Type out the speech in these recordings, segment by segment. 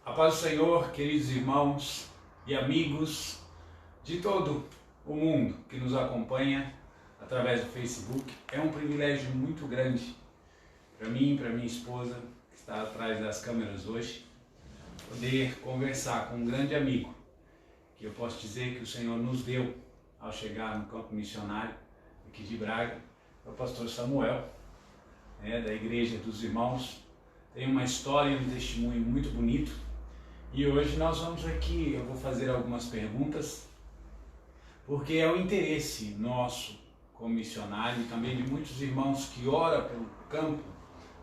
A paz do Senhor, queridos irmãos e amigos de todo o mundo que nos acompanha através do Facebook. É um privilégio muito grande para mim e para minha esposa, que está atrás das câmeras hoje, poder conversar com um grande amigo, que eu posso dizer que o Senhor nos deu ao chegar no campo missionário aqui de Braga, é o pastor Samuel, da Igreja dos Irmãos. Tem uma história, um testemunho muito bonito. E hoje nós vamos aqui, eu vou fazer algumas perguntas, porque é o interesse nosso como missionário e também de muitos irmãos que oram pelo campo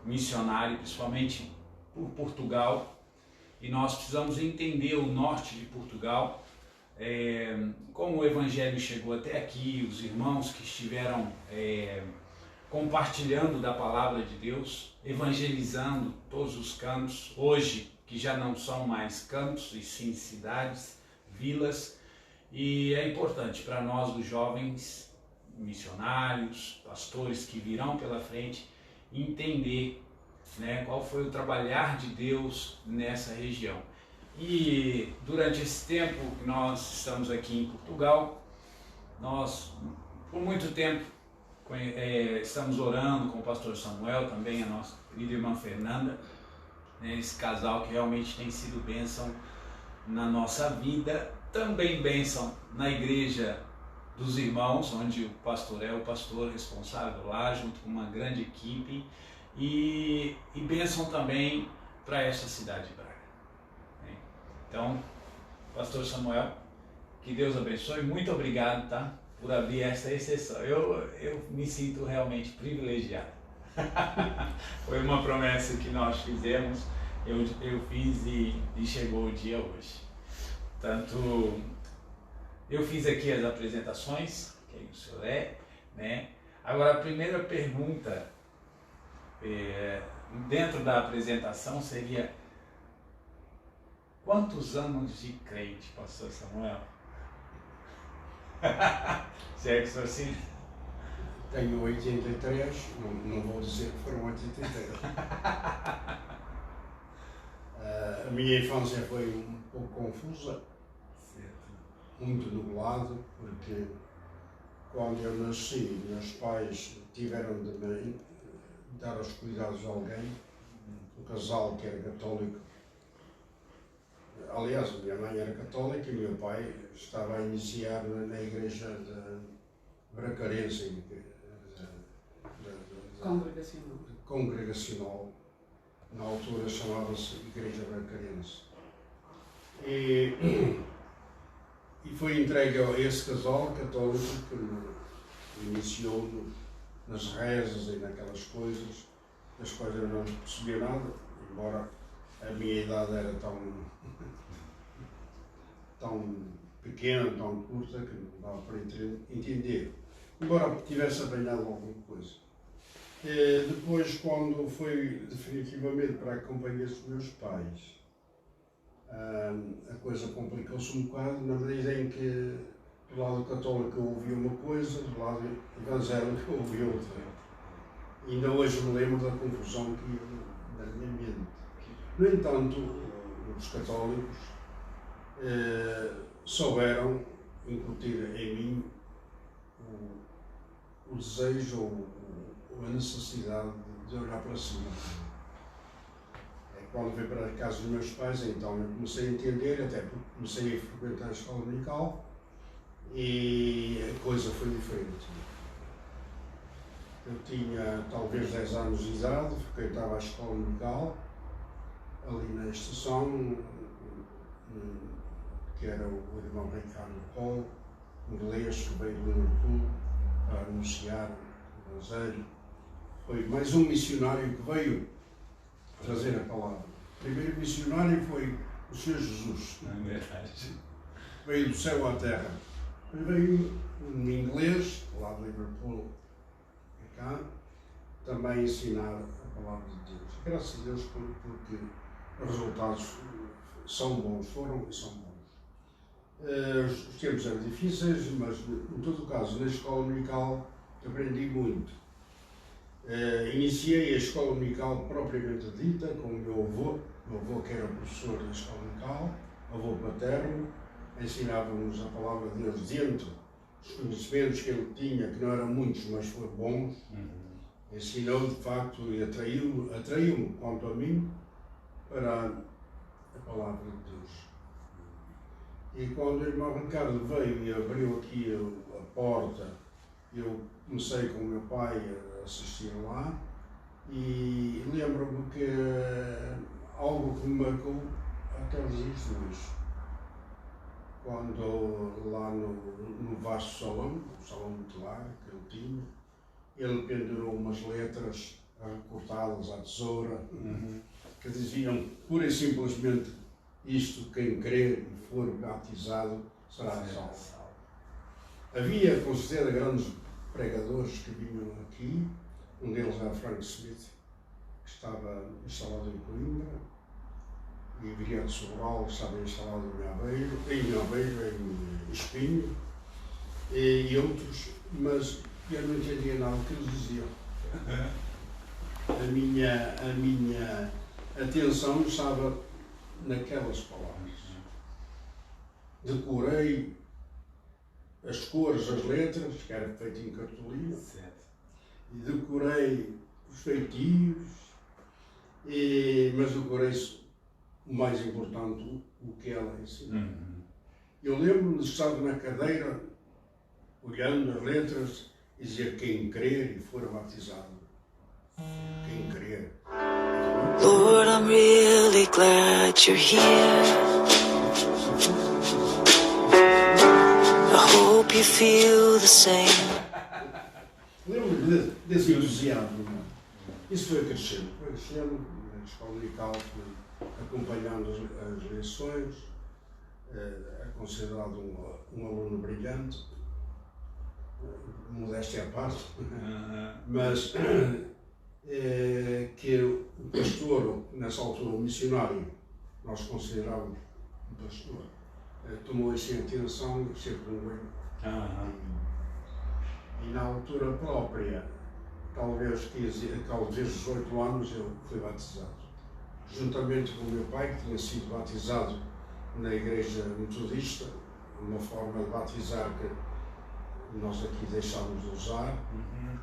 missionário, principalmente por Portugal, e nós precisamos entender o norte de Portugal, como o Evangelho chegou até aqui, os irmãos que estiveram compartilhando da palavra de Deus, evangelizando todos os campos, hoje que já não são mais campos e sim cidades, vilas, e é importante para nós, os jovens missionários, pastores que virão pela frente, entender, qual foi o trabalhar de Deus nessa região. E durante esse tempo que nós estamos aqui em Portugal, nós, por muito tempo, estamos orando com o pastor Samuel, também a nossa querida irmã Fernanda, esse casal que realmente tem sido bênção na nossa vida, também bênção na Igreja dos Irmãos, onde o pastor é o pastor responsável lá, junto com uma grande equipe, e bênção também para esta cidade de Braga. Então, pastor Samuel, que Deus abençoe, muito obrigado, tá, por abrir essa exceção. Eu me sinto realmente privilegiado. Foi uma promessa que nós fizemos, eu fiz e chegou o dia hoje. Portanto, eu fiz aqui as apresentações, quem o senhor é, Agora, a primeira pergunta dentro da apresentação seria: quantos anos de crente, pastor Samuel? Se é que o senhor sim? Tenho 83, não vou dizer que foram 83. A minha infância foi um pouco confusa, muito nublado, porque quando eu nasci, meus pais tiveram de me dar aos cuidados de alguém, um casal que era católico. Aliás, a minha mãe era católica e meu pai estava a iniciar na igreja bracarense, congregacional, na altura chamava-se Igreja Bracarense. E foi entregue a esse casal católico que me iniciou nas rezas e naquelas coisas, das quais eu não percebia nada, embora a minha idade era tão pequena, tão curta, que não dava para entender, embora tivesse apanhado alguma coisa. Depois, quando foi definitivamente para a companhia dos meus pais, a coisa complicou-se um bocado, na medida em que do lado católico eu ouvia uma coisa, do lado evangélico eu ouvia outra. Ainda hoje me lembro da confusão que ia na minha mente. No entanto, os católicos souberam incutir em mim o desejo ou a necessidade de olhar para cima. Quando fui para a casa dos meus pais, então eu comecei a entender, até porque comecei a frequentar a escola dominical e a coisa foi diferente. Eu tinha talvez 10 anos de idade, frequentava a escola dominical, ali na estação, que era o irmão Ricardo Paul, inglês, que veio do Liverpool para anunciar o Evangelho. Foi mais um missionário que veio trazer a palavra. O primeiro missionário foi o Senhor Jesus. Não é verdade? Veio do céu à terra. Veio um inglês, lá de Liverpool, cá, também ensinar a palavra de Deus. Graças a Deus, porque os resultados são bons, foram e são bons. Os tempos eram difíceis, mas em todo o caso, na escola dominical, aprendi muito. Iniciei a escola dominical propriamente dita com o meu avô que era professor da escola dominical, avô paterno, ensinava-nos a palavra de Deus dentro dos conhecimentos que ele tinha, que não eram muitos, mas foram bons. Ensinou de facto e atraiu-me, quanto a mim, para a palavra de Deus. E quando o irmão Ricardo veio e abriu aqui a porta, eu comecei com o meu pai a assistir lá e lembro-me que algo que me marcou até os dias de hoje. Quando lá no vasto salão, um salão muito largo que ele tinha, ele pendurou umas letras recortadas à tesoura, que diziam pura e simplesmente isto: quem crer e for batizado será salvo. Havia, com certeza, grandes pregadores que vinham aqui, um deles era Frank Smith, que estava instalado em Coimbra, e Viriato Sobral, que estava instalado em Aveiro, em Espinho, e outros, mas eu não entendia nada do que eles diziam. A minha atenção estava naquelas palavras. Decorei as cores, as letras, que era feito em cartolina, e decorei os feitios, mas decorei o mais importante, o que ela ensinou. Eu lembro-me de estar na cadeira, olhando as letras, e dizer: quem crer e for batizado. Quem crer. Lord, I'm really glad you're here. I hope you feel the same. Lembro-me desse entusiasmo. Isso foi crescendo, na escola dominical, fui acompanhando as lições, é considerado um aluno brilhante, modéstia à parte, mas que o pastor, nessa altura o missionário, nós considerávamos um pastor, tomou isso em atenção e sempre um erro. E na altura própria, talvez 18 anos, eu fui batizado. Juntamente com o meu pai, que tinha sido batizado na igreja metodista, uma forma de batizar que nós aqui deixámos de usar,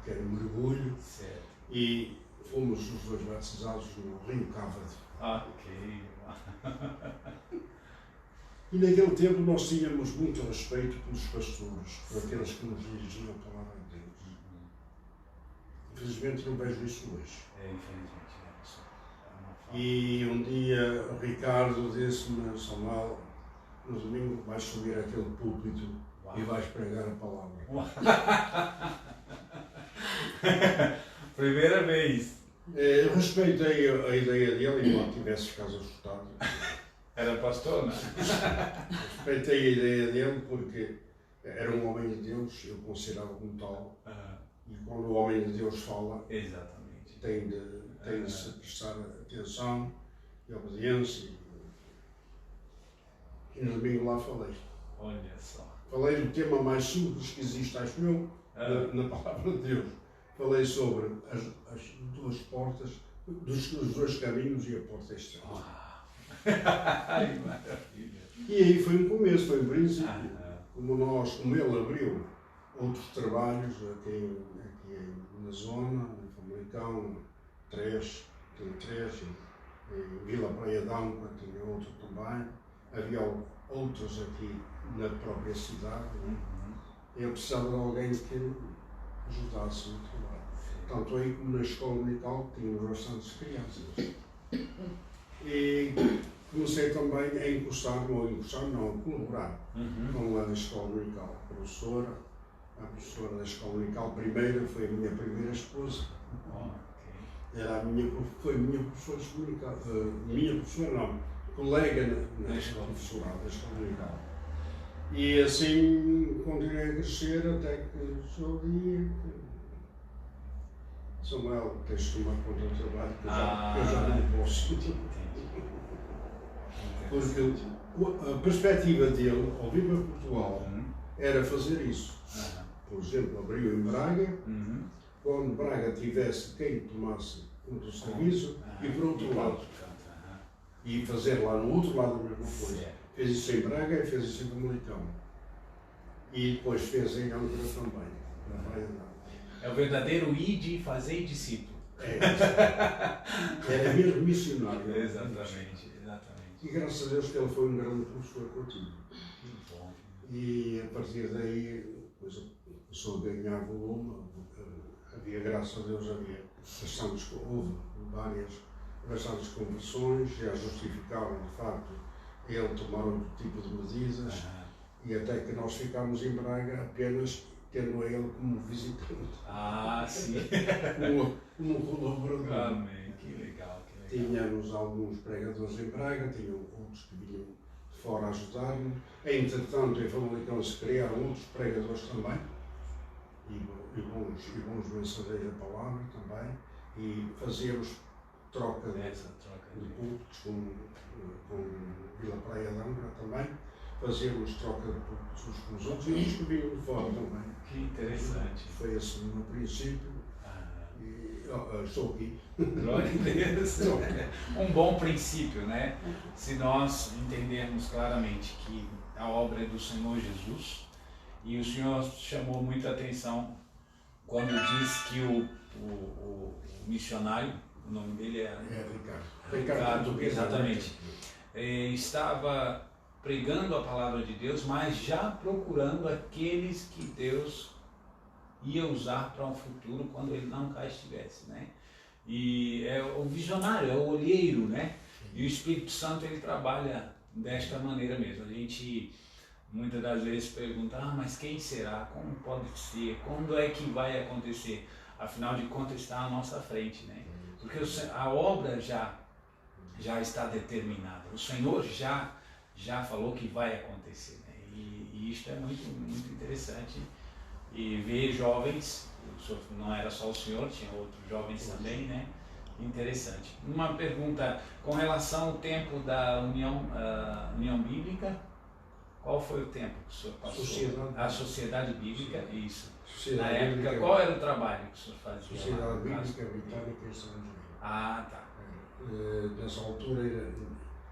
que era mergulho, e fomos os dois batizados no Rio Cávado. E naquele tempo nós tínhamos muito respeito pelos pastores, por aqueles que nos dirigiam a palavra de Deus. Infelizmente não vejo isso hoje. E um dia o Ricardo disse-me: Samuel, no domingo vais subir aquele púlpito e vais pregar a palavra. Primeira vez. Eu respeitei a ideia dele, embora tivesse ficado assustado. Era pastor, não? Respeitei a ideia dele porque era um homem de Deus, eu considerava como tal. E quando o homem de Deus fala, tem de se prestar atenção e obediência. E no domingo lá falei. Olha só. Falei do tema mais simples que existe, acho eu, na palavra de Deus. Falei sobre as duas portas, dos dois caminhos e a porta externa. Ai, maravilha. E aí foi um começo, foi um princípio. Como ele abriu outros trabalhos aqui na zona, no Famalicão, tinha três, em Vila Praia d'Âncora tinha outro também. Havia outros aqui na própria cidade. Eu precisava de alguém que ajudasse no trabalho. Tanto aí como na escola dominical tínhamos bastantes crianças. E comecei também a colaborar com a escola dominical. A professora da escola dominical primeira foi a minha primeira esposa. Foi minha professora dominical, colega na escola professorada da escola dominical. E assim continuei a crescer até que chegou o dia que Samuel, tens de tomar conta do trabalho, que eu já não posso. Porque a perspectiva dele, ao vir para Portugal, era fazer isso. Por exemplo, abriu em Braga, quando Braga tivesse quem tomasse do serviço e por outro lado. E fazer lá no outro lado a mesma coisa. Certo. Fez isso em Braga e fez isso em Famalicão. E depois fez em Angra também, na Praia de Angra. É o verdadeiro ide e fazer discípulo. Era mesmo missionário. Exatamente. E graças a Deus que ele foi um grande professor que eu tive. Que bom. E a partir daí, depois a pessoa ganhava volume, havia, graças a Deus, houve bastantes conversões, já justificaram, de facto, ele tomar outro tipo de medidas, e até que nós ficámos em Braga apenas tendo a ele como visitante. Sim. como colaborador. Amém. Que legal. Tínhamos alguns pregadores em Braga, tinham outros que vinham de fora ajudar-nos. Entretanto, em Famalicão se criaram outros pregadores também, e bons mensageiros da palavra também, e fazíamos troca de cultos com Vila Praia de Angra também, fazíamos troca de cultos uns com os outros, e uns que vinham de fora também. Que interessante. Foi assim no princípio, e estou aqui. Glória a Deus. Um bom princípio, né? Se nós entendermos claramente que a obra é do Senhor Jesus, e o Senhor chamou muita atenção quando diz que o missionário, o nome dele é Ricardo, exatamente, estava pregando a palavra de Deus, mas já procurando aqueles que Deus ia usar para um futuro quando ele não cá estivesse, né? E é o visionário, é o olheiro, né? E o Espírito Santo, ele trabalha desta maneira mesmo. A gente muitas das vezes pergunta, mas quem será? Como pode ser? Quando é que vai acontecer? Afinal de contas, está à nossa frente, né? Porque a obra já está determinada. O Senhor já falou que vai acontecer, né? E isto é muito, muito interessante. E ver jovens, não era só o senhor, tinha outros jovens também, né? Interessante. Uma pergunta com relação ao tempo da União Bíblica, qual foi o tempo que o senhor passou? A Sociedade Bíblica, isso. Na época, qual era o trabalho que o senhor fazia? Sociedade Bíblica Britânica em São João. Tá. Nessa altura,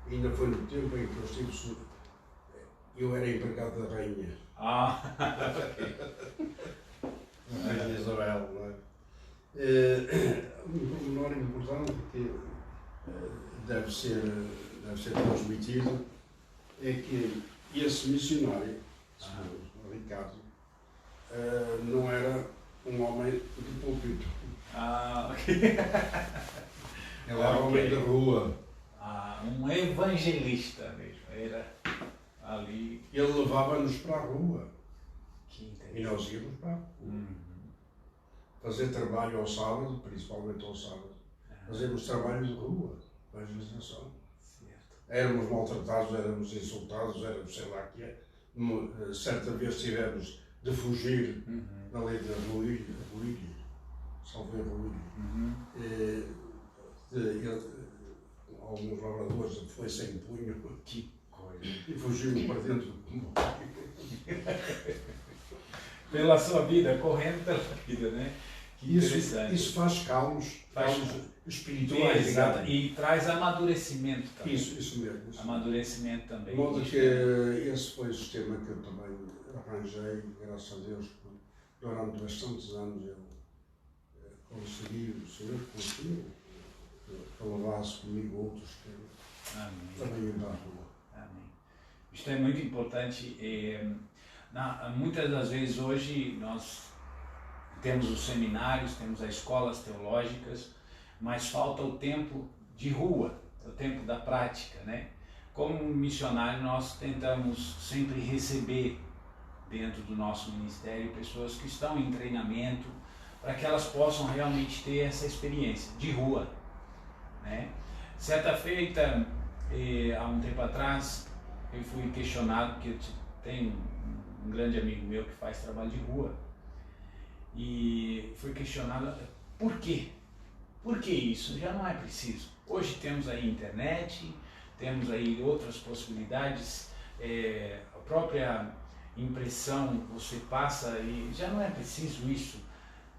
ainda foi no tempo em que eu era empregado da rainha. Rainha Isabel, não é? Um pormenor importante que deve ser transmitido é que esse missionário, o Ricardo, não era um homem de púlpito. Ele era um homem da rua. Um evangelista mesmo, era ali. Ele levava-nos para a rua. Que interessante. E nós íamos para a rua. Fazer trabalho ao sábado, principalmente ao sábado. Fazemos trabalho de rua, evangelização. Éramos maltratados, éramos insultados, éramos sei lá o que é. Certa vez tivemos de fugir da lei de Ruírio, salvo erro alguns lavradores foi sem punho. Que coisa. E fugimos para dentro do comboio. Pela sua vida, correndo pela vida, né? Que interessante. Isso faz calos espirituais. Exato. E traz amadurecimento também. Isso mesmo. Amadurecimento também. De modo que esse foi o sistema que eu também arranjei, graças a Deus, durante bastantes anos eu consegui, o Senhor conseguiu, que levasse comigo outros que também iam à rua. Amém. Isto é muito importante. Muitas das vezes hoje nós temos os seminários, temos as escolas teológicas, mas falta o tempo de rua, o tempo da prática, né? Como missionário, nós tentamos sempre receber dentro do nosso ministério pessoas que estão em treinamento para que elas possam realmente ter essa experiência de rua, né? Certa feita, há um tempo atrás, eu fui questionado, porque tem um grande amigo meu que faz trabalho de rua, e fui questionado por quê? Por que isso? Já não é preciso. Hoje temos aí internet, temos aí outras possibilidades, a própria impressão você passa e já não é preciso isso.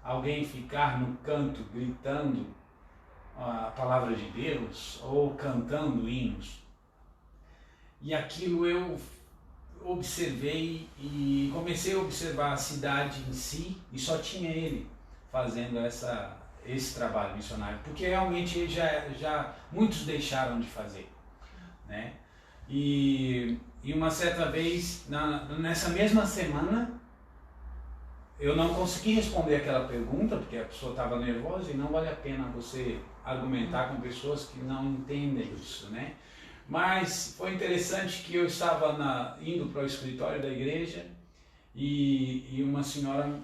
alguém ficar no canto gritando a palavra de Deus ou cantando hinos. E aquilo eu observei e comecei a observar a cidade em si, e só tinha ele fazendo esse trabalho missionário, porque realmente já muitos deixaram de fazer, né? E uma certa vez, nessa mesma semana, eu não consegui responder aquela pergunta, porque a pessoa estava nervosa e não vale a pena você argumentar com pessoas que não entendem isso, né? Mas foi interessante que eu estava indo para o escritório da igreja e uma senhora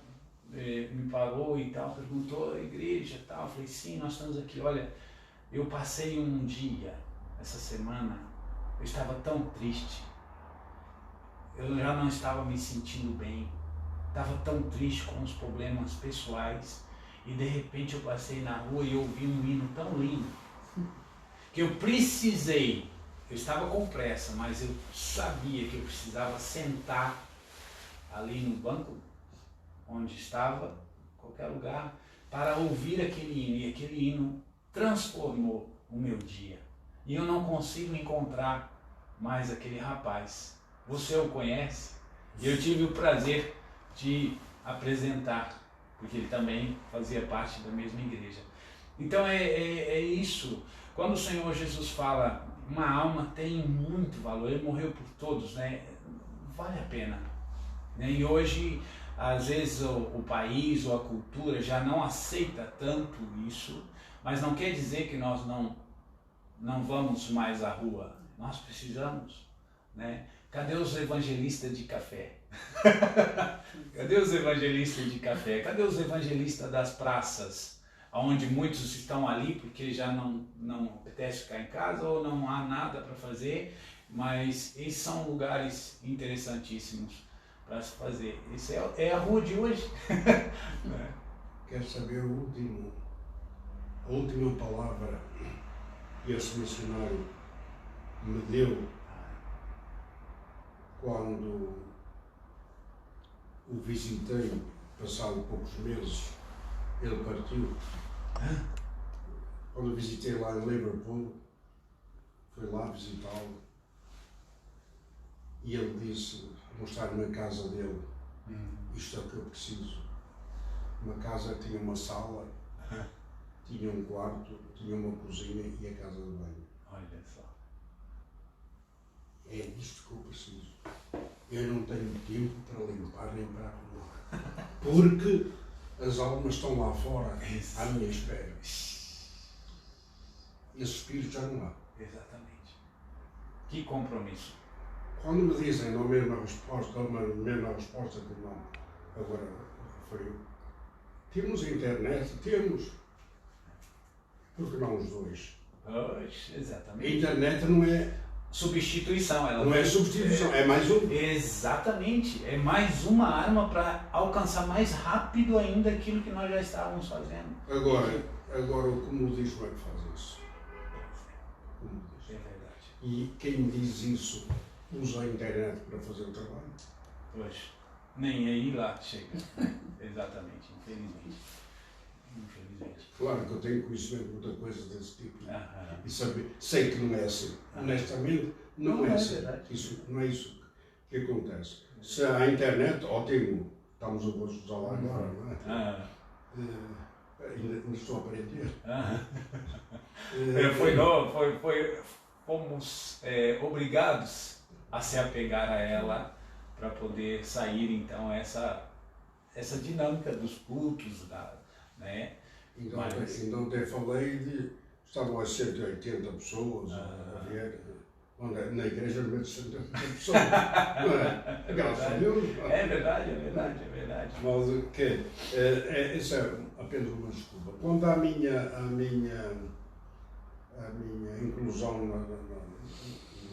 me parou e tal, perguntou, igreja e tal, eu falei, sim, nós estamos aqui, olha, eu passei um dia, essa semana, eu estava tão triste, eu já não estava me sentindo bem, estava tão triste com os problemas pessoais, e de repente eu passei na rua e eu vi um hino tão lindo, que eu precisei, eu estava com pressa, mas eu sabia que eu precisava sentar ali no banco onde estava, qualquer lugar, para ouvir aquele hino, e aquele hino transformou o meu dia. E eu não consigo encontrar mais aquele rapaz. Você o conhece? E eu tive o prazer de apresentar, porque ele também fazia parte da mesma igreja. Então é isso. Quando o Senhor Jesus fala, uma alma tem muito valor, ele morreu por todos, né? Vale a pena. Né? E hoje, às vezes, o país ou a cultura já não aceita tanto isso, mas não quer dizer que nós não vamos mais à rua. Nós precisamos, né? Cadê os evangelistas de café? Cadê os evangelistas de café? Cadê os evangelistas das praças? Onde muitos estão ali porque já não apetece ficar em casa ou não há nada para fazer, mas esses são lugares interessantíssimos para se fazer. Isso é a rua de hoje. Quer saber a última palavra que esse missionário me deu quando o visitei, passado poucos meses, ele partiu. Quando visitei lá em Liverpool, fui lá visitá-lo e ele disse, mostrar-me a casa dele, isto é o que eu preciso. Uma casa que tinha uma sala, tinha um quarto, tinha uma cozinha e a casa de banho. Olha só. É disto que eu preciso. Eu não tenho tempo para limpar nem para arrumar. Porque as almas estão lá fora, à minha espera. E esse espírito já não há. Exatamente. Que compromisso. Quando me dizem a mesma resposta que não, agora referiu, temos internet? Temos. Porque não os dois? Pois, exatamente. A internet não é substituição. Ela não é substituição, é mais um. Exatamente. É mais uma arma para alcançar mais rápido ainda aquilo que nós já estávamos fazendo. Agora o comodismo é que faz isso. É verdade. E quem diz isso usa a internet para fazer o trabalho. Pois, nem aí lá chega. Exatamente, infelizmente. Claro que eu tenho conhecimento de muita coisa desse tipo. E sei que não é assim. Honestamente, não é assim. Isso, não é isso que acontece. Se há internet, ótimo. Estamos a usar lá agora, não é? Ainda estou a aprender. Fomos obrigados a se apegar a ela para poder sair, então, essa dinâmica dos cultos, né? Então até falei de... Estavam as 180 pessoas a ver... Na igreja, no meio de 180 pessoas. Não é? Graças a Deus. É verdade. Mas que... isso é apenas uma desculpa. Quanto à minha inclusão no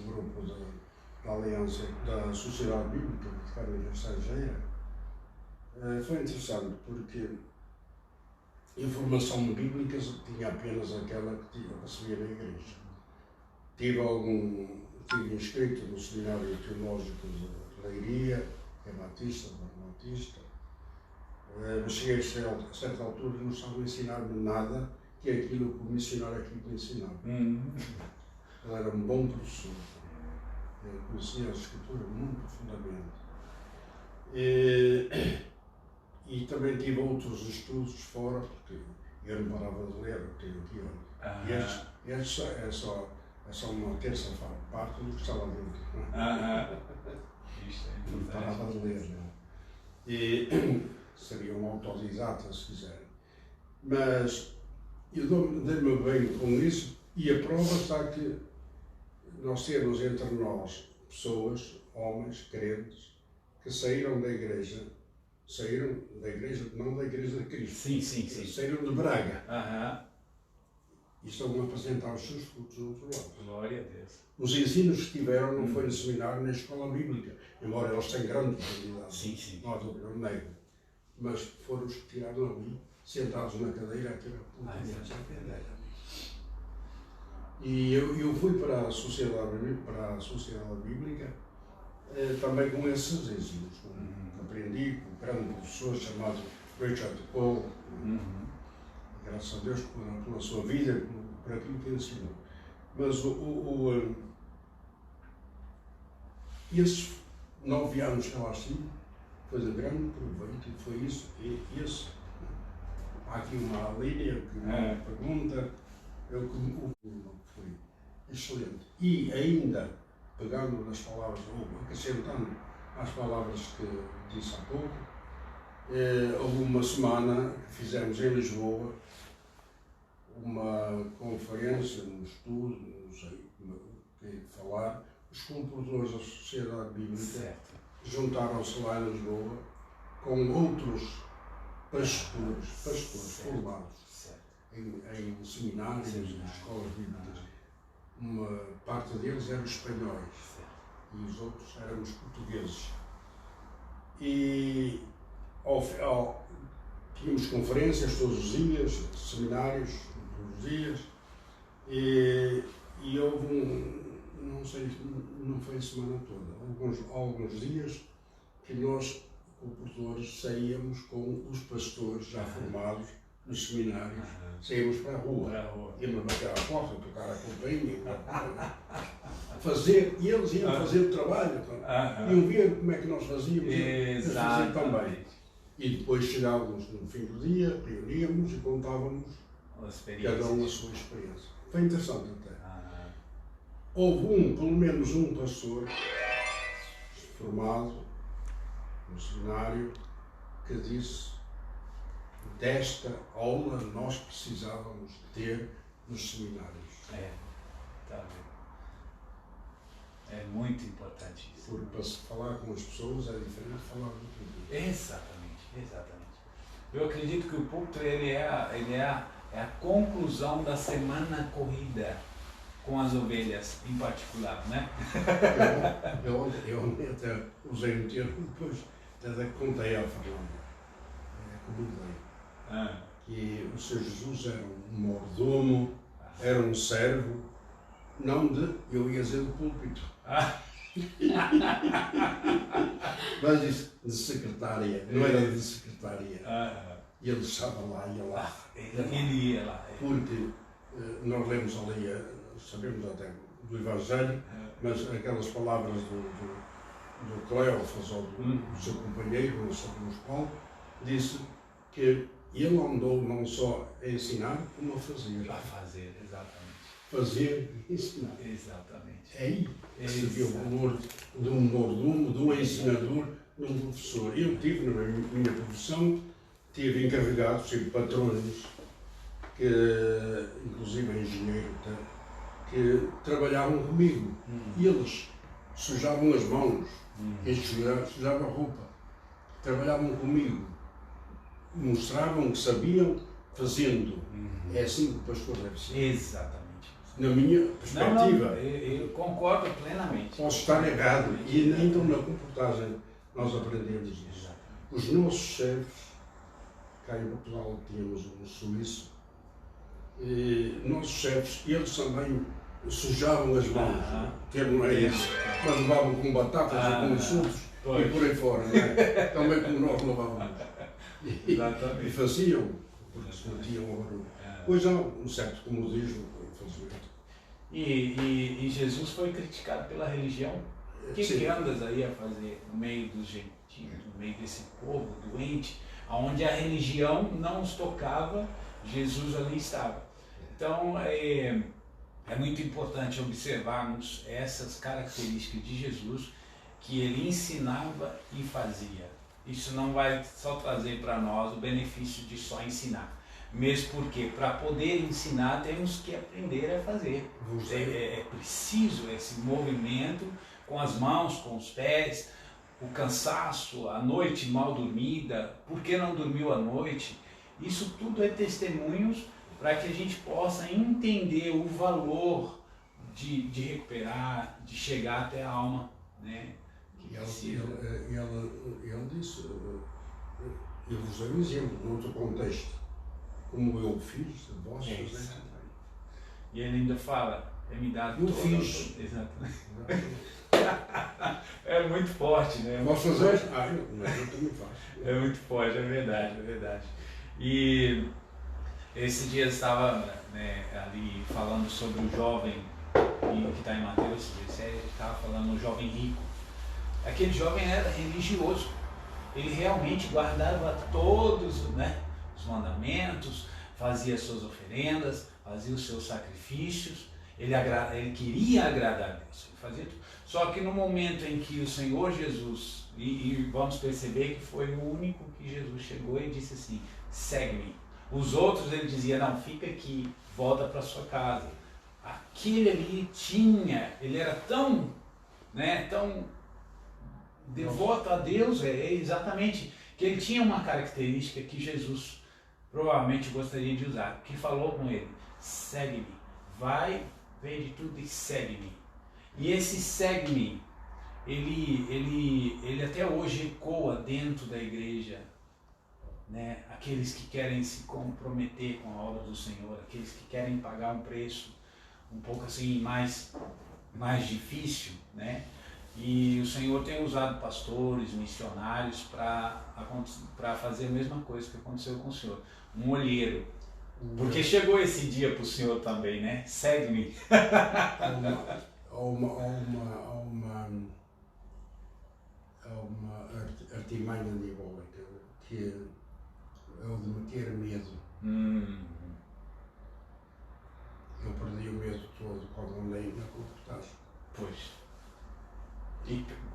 grupo da Aliança da Sociedade Bíblica de Família Estrangeira, foi interessante porque informação bíblica tinha apenas aquela que eu recebia na igreja. Tive inscrito no Seminário Teológico de Leiria, que é Batista, Mas cheguei a certa altura e não estavam a ensinar-me nada que é aquilo que o missionário aqui me ensinava. Ele era um bom professor, conhecia a Escritura muito profundamente. E também tive outros estudos fora, porque eu não parava de ler, eu tenho aqui, olha. E estes é só uma terça parte do que estava dentro. Isto é Não parava de ler, não. E seria um autodidata, se quiserem. Mas eu dei-me bem com isso, e a prova está que nós temos entre nós pessoas, homens, crentes, que saíram da igreja, não da igreja de Cristo. Sim. Saíram de Braga. E estão a apresentar os seus frutos do outro lado. Glória a Deus. Os ensinos que tiveram não foi no seminário nem na escola bíblica, embora eles tenham grande qualidade. Sim. Não há dúvida, não nego. Mas foram os que tiraram ali, sentados na cadeira, a ter a E eu fui para a sociedade bíblica também com esses ensinos. Aprendi com um grande professor chamado Richard Cole, graças a Deus pela sua vida, por aquilo que ensinou. Mas esses 9 anos que eu lá estive, foi de grande proveito, e foi isso. Há aqui uma linha que me pergunta, foi excelente. E ainda, pegando nas palavras, ou acrescentando às palavras que disse há pouco, houve uma semana que fizemos em Lisboa uma conferência, um estudo, não sei o que falar, os comportadores da Sociedade Bíblica juntaram-se lá em Lisboa com outros pastores formados em seminários e escolas bíblicas. Uma parte deles eram espanhóis e os outros eram os portugueses. E tínhamos conferências todos os dias, seminários todos os dias, e houve não sei, não foi a semana toda, alguns dias que nós, comportadores, saíamos com os pastores já formados nos seminários, saíamos para a rua, íamos bater à porta, tocar a campainha, e eles iam fazer o trabalho, iam ver como é que nós fazíamos, e fazer também. E depois chegávamos no fim do dia, reuníamos e contávamos cada um a sua experiência. Foi interessante até. Houve pelo menos um pastor formado no seminário que disse: desta aula nós precisávamos ter nos seminários. Está bem. É muito importante isso. Porque para se falar com as pessoas é diferente de falar do público. Exatamente. Eu acredito que o púlpito ele é a conclusão da semana corrida com as ovelhas em particular, né? Eu até usei um termo, depois até contei à Fernanda, comentei, que o Senhor Jesus era um mordomo, era um servo, não eu ia dizer do púlpito, mas disse de secretária, não era de secretária, e ele estava lá, ia lá. Ele ia lá. Porque nós lemos ali, sabemos até do Evangelho, mas aquelas palavras do Cleófas ou do seu companheiro, não sabemos qual, disse que ele andou não só a ensinar, como a fazer. A fazer, exatamente. Fazer e ensinar. Exatamente. É aí que se vê o valor de um mordomo, de um ensinador, de um professor. Eu tive, na minha profissão, tive encarregados, tive patrões, que, inclusive engenheiro, que trabalhavam comigo. E eles sujavam as mãos, sujavam a roupa, trabalhavam comigo, mostravam que sabiam, fazendo. É assim que o pastor deve ser. Exatamente. Na minha perspectiva. Eu concordo plenamente. Posso estar errado, e então na comportagem nós aprendemos isso. Os nossos chefes, cá em Portugal tínhamos um suíço, e nossos chefes, eles também sujavam as mãos, termo é esse, mas levavam com batatas e com insultos e por aí fora, não é? Também como nós lavávamos. e Exatamente. faziam, porque se metiam ouro. Pois há um certo comodismo, infelizmente. E Jesus foi criticado pela religião. O que andas aí a fazer no meio dos gentios, no meio desse povo doente, onde a religião não os tocava, Jesus ali estava. Então é muito importante observarmos essas características de Jesus, que ele ensinava e fazia. Isso não vai só trazer para nós o benefício de só ensinar. Mesmo porque, para poder ensinar, temos que aprender a fazer. É preciso esse movimento com as mãos, com os pés, o cansaço, a noite mal dormida, por que não dormiu à noite. Isso tudo é testemunhos para que a gente possa entender o valor de recuperar, de chegar até a alma, né? E ele disse, eu vos dei um exemplo, noutro contexto, como eu fiz, vós fazem também. E ele ainda fala, me dado eu fiz. Exatamente. É muito forte, né? Vós fazeis? Eu também faço. É muito forte, é verdade, é verdade. E esse dia eu estava ali falando sobre o jovem, que está em Mateus 17, ele estava falando do jovem rico. Aquele jovem era religioso, ele realmente guardava todos, os mandamentos, fazia suas oferendas, fazia os seus sacrifícios, ele queria agradar a Deus, ele fazia tudo. Só que no momento em que o Senhor Jesus, e vamos perceber que foi o único que Jesus chegou e disse assim, segue-me. Os outros ele dizia, não, fica aqui, volta para sua casa. Aquele ali ele era tão devoto a Deus, exatamente, que ele tinha uma característica que Jesus provavelmente gostaria de usar, que falou com ele, segue-me, vai, vende tudo e segue-me. E esse segue-me, ele até hoje ecoa dentro da igreja, aqueles que querem se comprometer com a obra do Senhor, aqueles que querem pagar um preço um pouco assim mais difícil, E o Senhor tem usado pastores, missionários para fazer a mesma coisa que aconteceu com o Senhor. Um olheiro. Porque chegou esse dia para o Senhor também, Segue-me. Há uma artimanha diabólica que é o de meter medo. Eu perdi o medo todo quando andei na reportagem. Pois.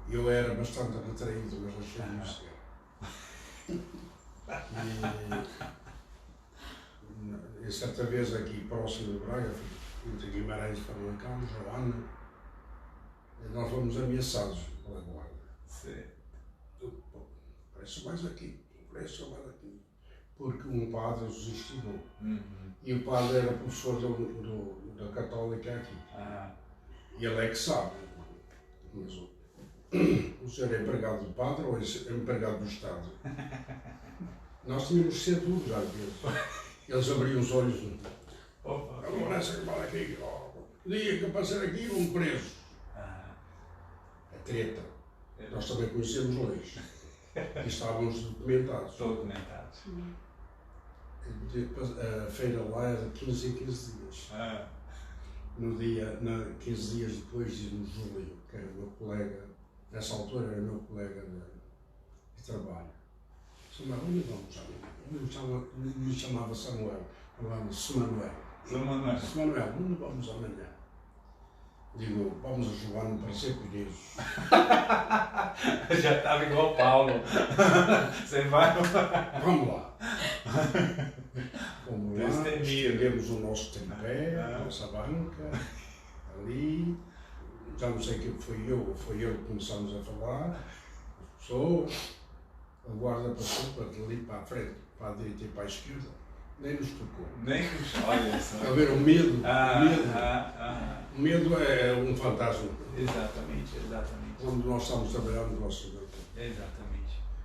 Eu era bastante retraído, mas deixei-me ser. E certa vez aqui próximo de Braga, entre Guimarães e Famalicão, Joana, nós fomos ameaçados pela guarda. Sim. Parece mais aqui, porque um padre os instigou. E o padre era professor da Católica aqui. E ele é que sabe. Mas o senhor é empregado do padre ou é empregado do Estado? Nós tínhamos de ser tudo já às vezes. Eles abriam os olhos. Agora essa que fala aqui, dia que passar aqui vão presos. É treta. Nós também conhecemos leis. E estávamos documentados. Documentados. A feira lá era de 15 em 15 dias. No dia, 15 dias depois, diz-me Júlio, que era o meu colega, nessa altura era o meu colega de trabalho. Samuel, onde vamos amanhã? Ele me chamava Samuel, falava-se Manuel. Manuel, onde vamos amanhã? Digo, vamos a Joana para ser presos. Já estava igual Paulo. Você vai? Vamos lá. Vamos lá, estendemos o nosso tripé, a nossa banca, ali. Já não sei quem foi eu que começamos a falar, as pessoas, a guarda passou para ali para a frente, para a direita e para a esquerda, nem nos tocou. Olha só. A ver, o medo. O medo é um fantasma. Exatamente. Quando nós estamos trabalhando no nosso Deus. Exatamente.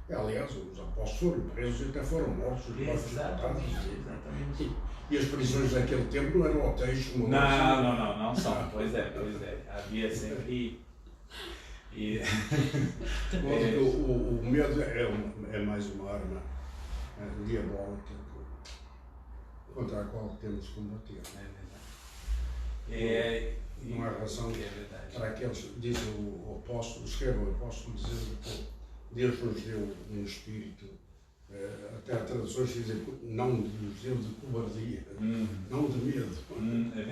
Aliás, os apóstolos foram presos e até foram mortos. Exatamente. E as prisões daquele tempo não eram hotéis como não são. Pois é. Havia sempre. O medo é mais uma arma diabólica contra a qual temos de combater. Não há razão para aqueles, diz o apóstolo, escreve o apóstolo, dizendo que Deus nos deu um espírito, até há traduções que dizem, não nos deu de cobardia, não de medo,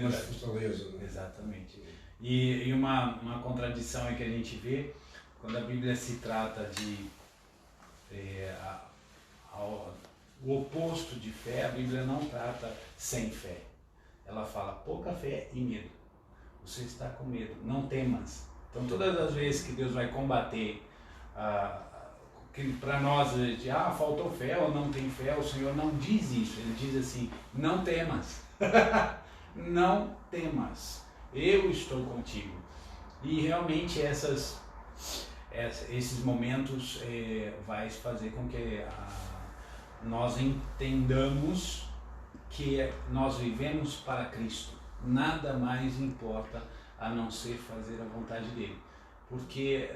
mas de fortaleza. Não é? Exatamente. E uma contradição é que a gente vê, quando a Bíblia se trata de o oposto de fé, a Bíblia não trata sem fé. Ela fala pouca fé e medo. Você está com medo, não temas. Então todas as vezes que Deus vai combater, que para nós, faltou fé ou não tem fé, o Senhor não diz isso. Ele diz assim, não temas. Não temas. Eu estou contigo. E realmente esses momentos vai fazer com que nós entendamos que nós vivemos para Cristo. Nada mais importa a não ser fazer a vontade dele. Porque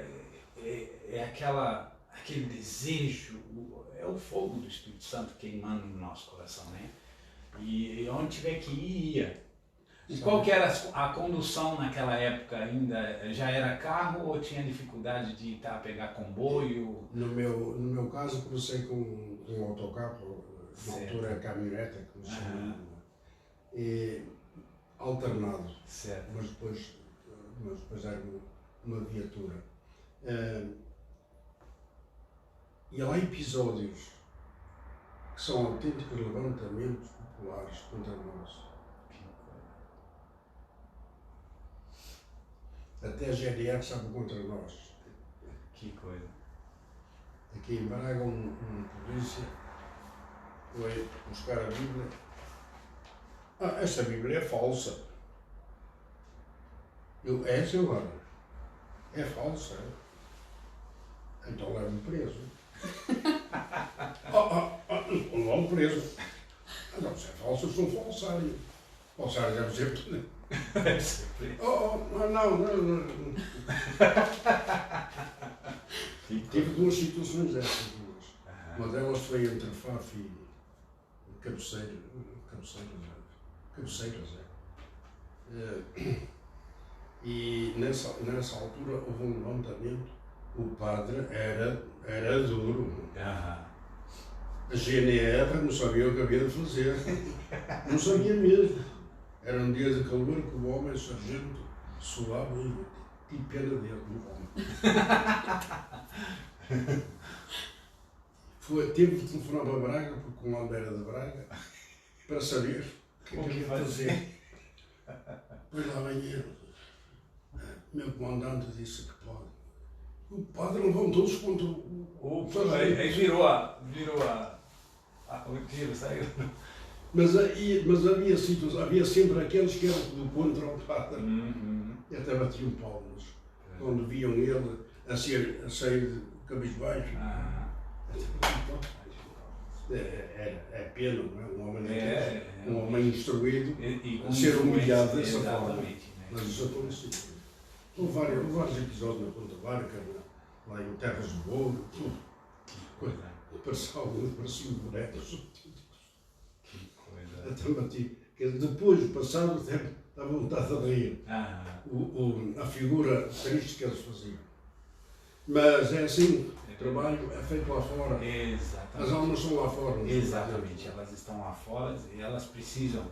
aquele desejo, é o fogo do Espírito Santo queimando no nosso coração, né? E onde tiver que ir, ia. E qual que era a condução naquela época ainda? Já era carro ou tinha dificuldade de pegar comboio? No meu caso, comecei com um autocarro, na altura caminhoneta, como se chama, e alternado, certo. Mas depois era uma viatura. E há episódios que são autênticos levantamentos populares contra nós. Até a GNR sabe contra nós. Que coisa. Aqui em Braga, um polícia foi buscar a Bíblia. Esta Bíblia é falsa. Senhor, é falsa. Então leva-me preso. Não vão preso. Não, se é falso, eu sou um falsário. Falsário deve ser. Não. Tive duas situações dessas. Uma delas foi entre Faf e Cabeceiras. E nessa altura houve um levantamento. O padre era duro. A GNR não sabia o que havia de fazer. Não sabia mesmo. Era um dia de calor que o homem, o sargento, suava e tinha pena dele, do homem. Teve de telefonar para Braga, porque o comando era de Braga, para saber o que havia de fazer. Pois lá vem ele. Meu comandante disse que pode. O padre levantou-se contra o sargento. Aí virou o tiro, saiu. Mas havia sempre aqueles que eram do contra o padre. E até batiam palmas. Quando viam ele a sair de cabisbaixo. É pena, não é? Um homem um homem instruído a ser humilhado dessa forma. Né? Mas isso aconteceu. Houve vários episódios na Ponta Barca, lá em Terras do Ouro, tudo. Pareciam bonecos. Até bati. Depois, passado o tempo, dá vontade de rir. A figura triste que eles faziam. Mas é assim, o trabalho é feito lá fora. Exatamente. As almas estão lá fora. Exatamente, elas estão lá fora e elas precisam.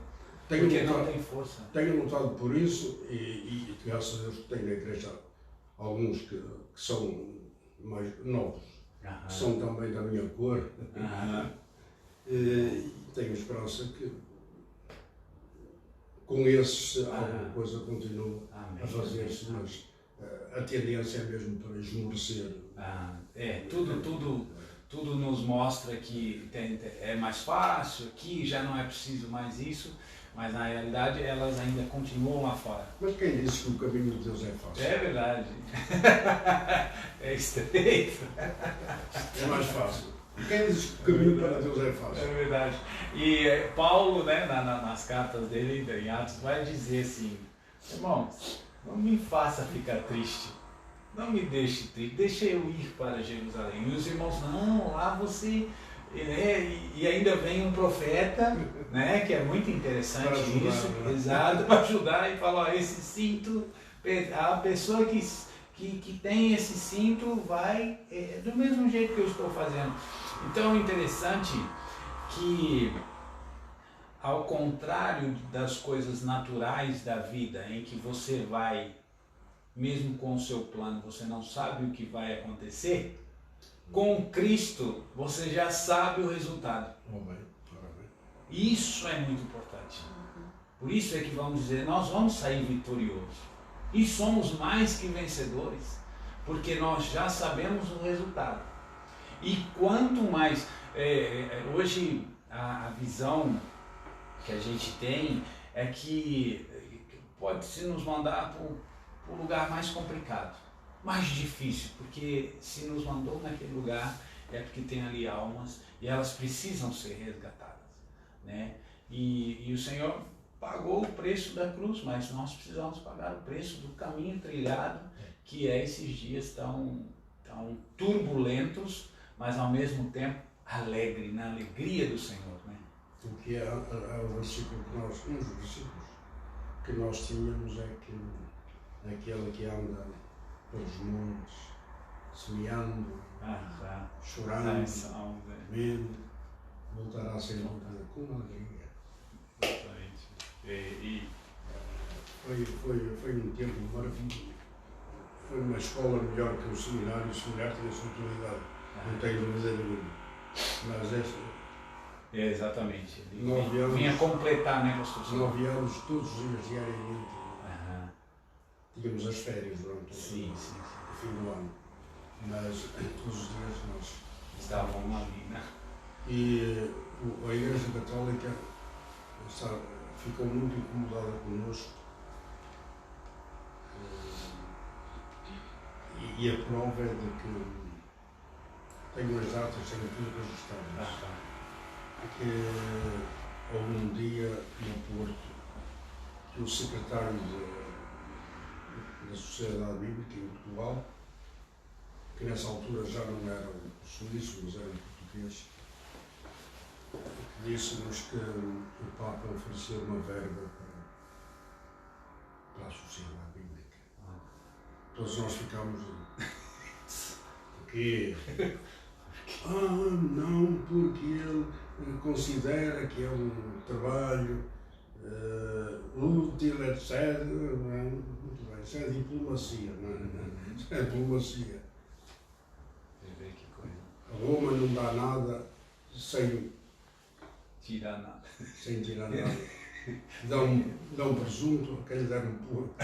Porque não tem força. Tenho lutado por isso e graças a Deus tenho na igreja alguns que são mais novos, que são também da minha cor. E tenho esperança que com esses alguma coisa continua a fazer-se, mas a tendência é mesmo para esmorecer. Tudo nos mostra que é mais fácil, aqui já não é preciso mais isso, mas na realidade elas ainda continuam lá fora. Mas quem disse que o caminho de Deus é fácil? É verdade. É estreito. É mais fácil. Quem diz que o caminho para Deus é fácil? É verdade. E Paulo, né, nas cartas dele, em Atos, vai dizer assim, irmãos, não me faça ficar triste, não me deixe triste, deixa eu ir para Jerusalém. E os irmãos, não, lá você E ainda vem um profeta, né, que é muito interessante Para ajudar, isso, né? exato, para ajudar e falar, ó, esse cinto, a pessoa que tem esse cinto vai do mesmo jeito que eu estou fazendo. Então é interessante que, ao contrário das coisas naturais da vida, em que você vai, mesmo com o seu plano, você não sabe o que vai acontecer, com Cristo você já sabe o resultado. Isso é muito importante. Por isso é que vamos dizer, nós vamos sair vitoriosos. E somos mais que vencedores, porque nós já sabemos o resultado. E quanto mais, hoje a visão que a gente tem é que pode se nos mandar para o lugar mais complicado, mais difícil, porque se nos mandou naquele lugar é porque tem ali almas e elas precisam ser resgatadas, né? E o Senhor pagou o preço da cruz, mas nós precisamos pagar o preço do caminho trilhado, que é esses dias tão turbulentos, mas ao mesmo tempo alegre, na alegria do Senhor, né? Porque o versículo que nós, um dos versículos que nós tínhamos é que aquele que anda pelos montes, semeando, chorando, medo, voltará a ser montada com alegria. Foi um tempo maravilhoso. Foi uma escola melhor que o seminário. O seminário tem a sua utilidade, não tenho dúvida nenhuma. Mas esta. Exatamente. Vinha completar, né, pastor? 9 anos, todos os dias, diariamente. Tínhamos as férias durante o fim do ano. Mas todos os dias nós estávamos ali, né? E a Igreja Católica ficou muito incomodada connosco. E a prova é de que tenho as datas, tenho tudo registrado. Que houve um dia no Porto que o secretário da Sociedade Bíblica em Portugal, que nessa altura já não era o suíço, mas era o português, disse-nos que o Papa ofereceu uma verba para a Sociedade Bíblica. Todos nós ficámos. Porquê? Não, porque ele considera que é um trabalho útil, etc. Muito bem, isso é diplomacia, não é? Isso é diplomacia. A Roma não dá nada sem tirar nada. Sem tirar nada. Dão presunto a quem lhe der um porco.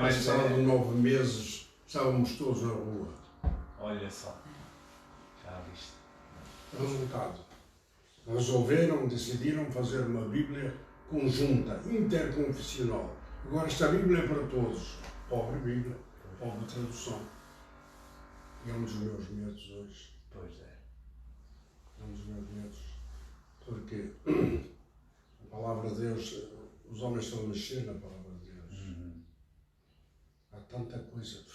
Passado 9 meses, estávamos todos na rua. Olha só. Já viste. Resultado. Decidiram fazer uma Bíblia conjunta, interconfessional. Agora esta Bíblia é para todos. Pobre Bíblia, pobre tradução. E é um dos meus medos hoje. Pois é. É um dos meus medos. Porque a palavra de Deus, os homens estão a mexer na palavra de Deus. Há tanta coisa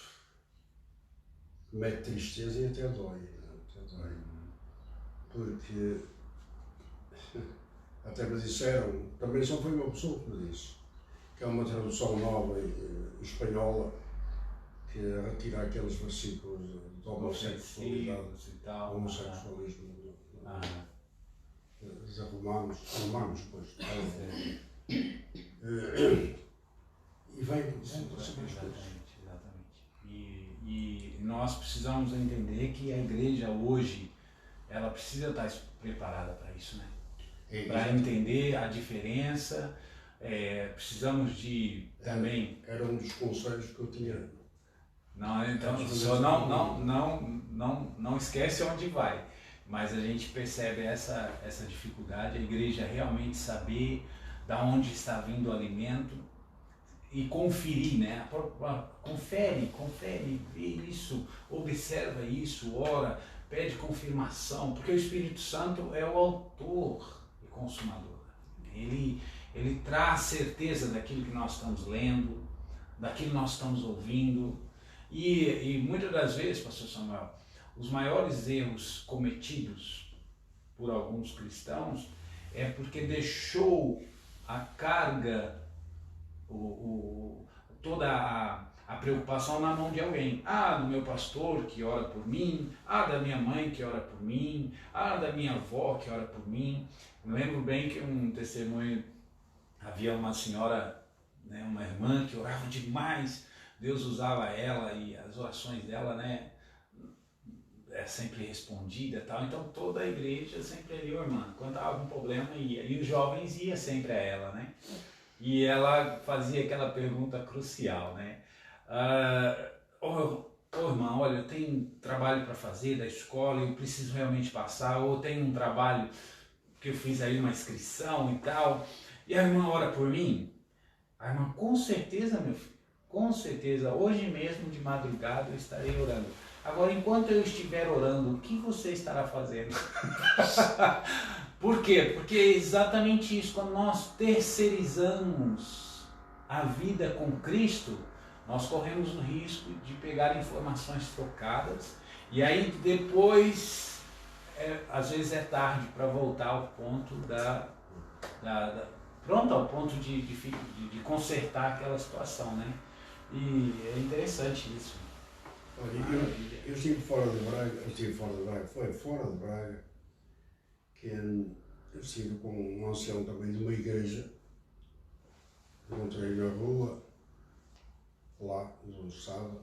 que mete tristeza e até dói. Até dói. Porque até me disseram, também só foi uma pessoa que me disse, que é uma tradução nova espanhola que retira aqueles versículos de homossexualidade e tal, homossexualismo de romanos, pois. E vem com essas coisas. E nós precisamos entender que a igreja hoje, ela precisa estar preparada para isso, né? Para entender a diferença, precisamos de também... Era um dos conselhos que eu tinha. Não, então, só não esquece onde vai, mas a gente percebe essa dificuldade, a igreja realmente saber da onde está vindo o alimento e conferir, né? Confere, vê isso, observa isso, ora, pede confirmação, porque o Espírito Santo é o autor e consumador. Ele traz certeza daquilo que nós estamos lendo, daquilo que nós estamos ouvindo. E muitas das vezes, pastor Samuel, os maiores erros cometidos por alguns cristãos é porque deixou a carga, toda a preocupação na mão de alguém. Do meu pastor que ora por mim, da minha mãe que ora por mim, da minha avó que ora por mim. Eu lembro bem que um testemunho, havia uma senhora, né, uma irmã que orava demais, Deus usava ela e as orações dela, né, sempre respondida e tal, então toda a igreja sempre ali, irmã, quando estava algum problema ia, e os jovens iam sempre a ela, né, e ela fazia aquela pergunta crucial, né, irmã, olha, eu tenho um trabalho para fazer da escola, eu preciso realmente passar, ou tenho um trabalho que eu fiz aí uma inscrição e tal, e a irmã ora por mim. A irmã, com certeza, meu filho, com certeza, hoje mesmo de madrugada eu estarei orando. Agora, enquanto eu estiver orando, o que você estará fazendo? Por quê? Porque é exatamente isso, quando nós terceirizamos a vida com Cristo, nós corremos o risco de pegar informações trocadas e aí depois, às vezes é tarde para voltar ao ponto ao ponto de consertar aquela situação, né? E é interessante isso. Olha, eu estive fora de Braga, foi fora de Braga, que eu estive com um ancião também de uma igreja, encontrei na rua, lá no sábado,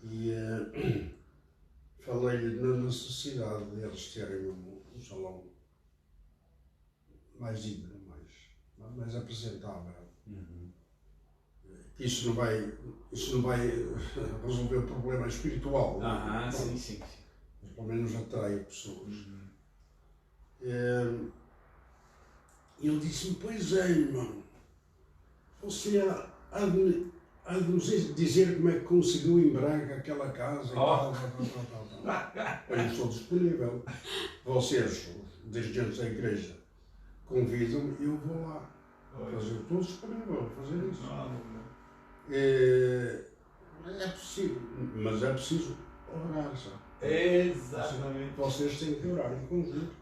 e falei-lhe na necessidade deles terem um salão mais digno, mais apresentável. Isso não vai resolver o problema espiritual. Sim. Mas pelo menos atrai pessoas. Ele disse-me, pois é, irmão, você há de nos dizer como é que conseguiu em Braga aquela casa e tal. Eu estou disponível. Vocês, dirigentes da igreja, convidam-me e eu vou lá. Mas eu estou disponível a fazer isso. É possível, mas é preciso orar, sabe? Exatamente. Vocês têm que orar em conjunto,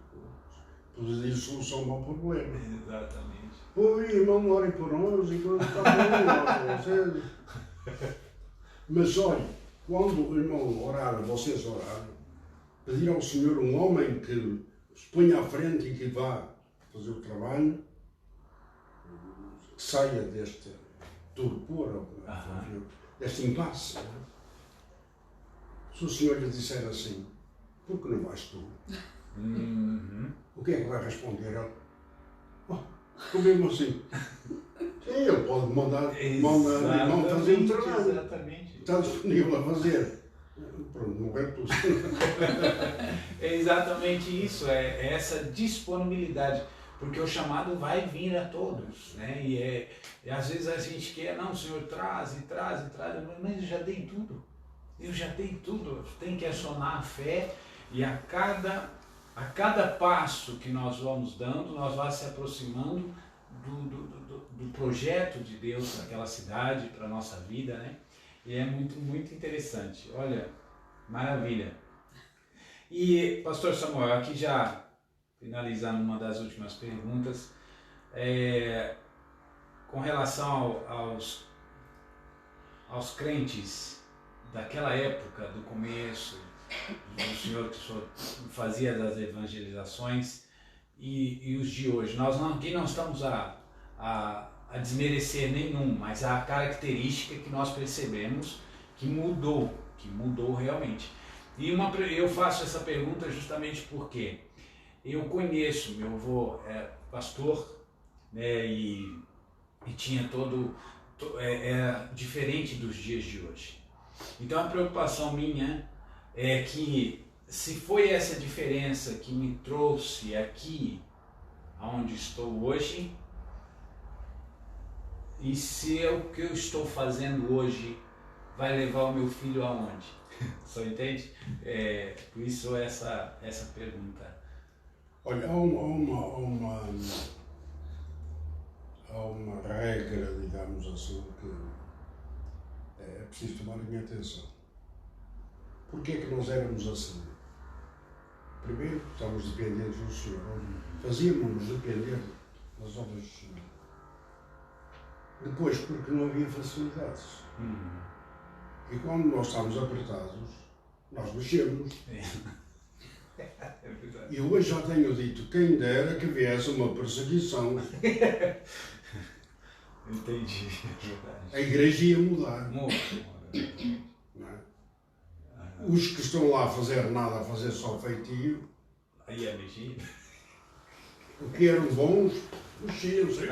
pedir solução ao problema. Exatamente. Pô, irmão, orem por nós e quando está bom, vocês. Mas olha, quando o irmão orar, vocês orarem, pedir ao Senhor um homem que se ponha à frente e que vá fazer o trabalho, que saia deste torpor, deste impasse. Se o Senhor lhe disser assim, por que não vais tu? O que é que vai responder? Ele, mesmo assim. Ele pode mandar irmão fazer um trabalho. Exatamente. Está disponível a fazer. Pronto, não é possível. É exatamente isso, é essa disponibilidade. Porque o chamado vai vir a todos, né? E às vezes a gente quer, não, o Senhor traz, mas eu já dei tudo. Eu tenho que acionar a fé e a cada passo que nós vamos dando, nós vamos se aproximando do projeto de Deus para aquela cidade, para a nossa vida, né? E é muito, muito interessante. Olha, maravilha. E, pastor Samuel, aqui já finalizando uma das últimas perguntas, com relação aos crentes daquela época, do começo, do senhor que o senhor fazia das evangelizações e os de hoje. Nós aqui não estamos a desmerecer nenhum, mas a característica que nós percebemos que mudou realmente. E eu faço essa pergunta justamente porque eu conheço, meu avô é pastor, né, e tinha era diferente dos dias de hoje. Então a preocupação minha é que se foi essa diferença que me trouxe aqui, aonde estou hoje, e se o que eu estou fazendo hoje vai levar o meu filho aonde? Só entende? Por isso essa pergunta. Olha, há uma regra, digamos assim, que é preciso tomar a minha atenção. Porquê é que nós éramos assim? Primeiro, estávamos dependentes do Senhor. Fazíamos-nos depender das obras do Senhor. Depois, porque não havia facilidades. E quando nós estávamos apertados, nós mexemos. E hoje já tenho dito, quem dera que viesse uma perseguição. Entendi. A igreja ia mudar. Não é? Os que estão lá a fazer nada, a fazer só feitio, Aí é mexer. o que eram bons, mexiam-se.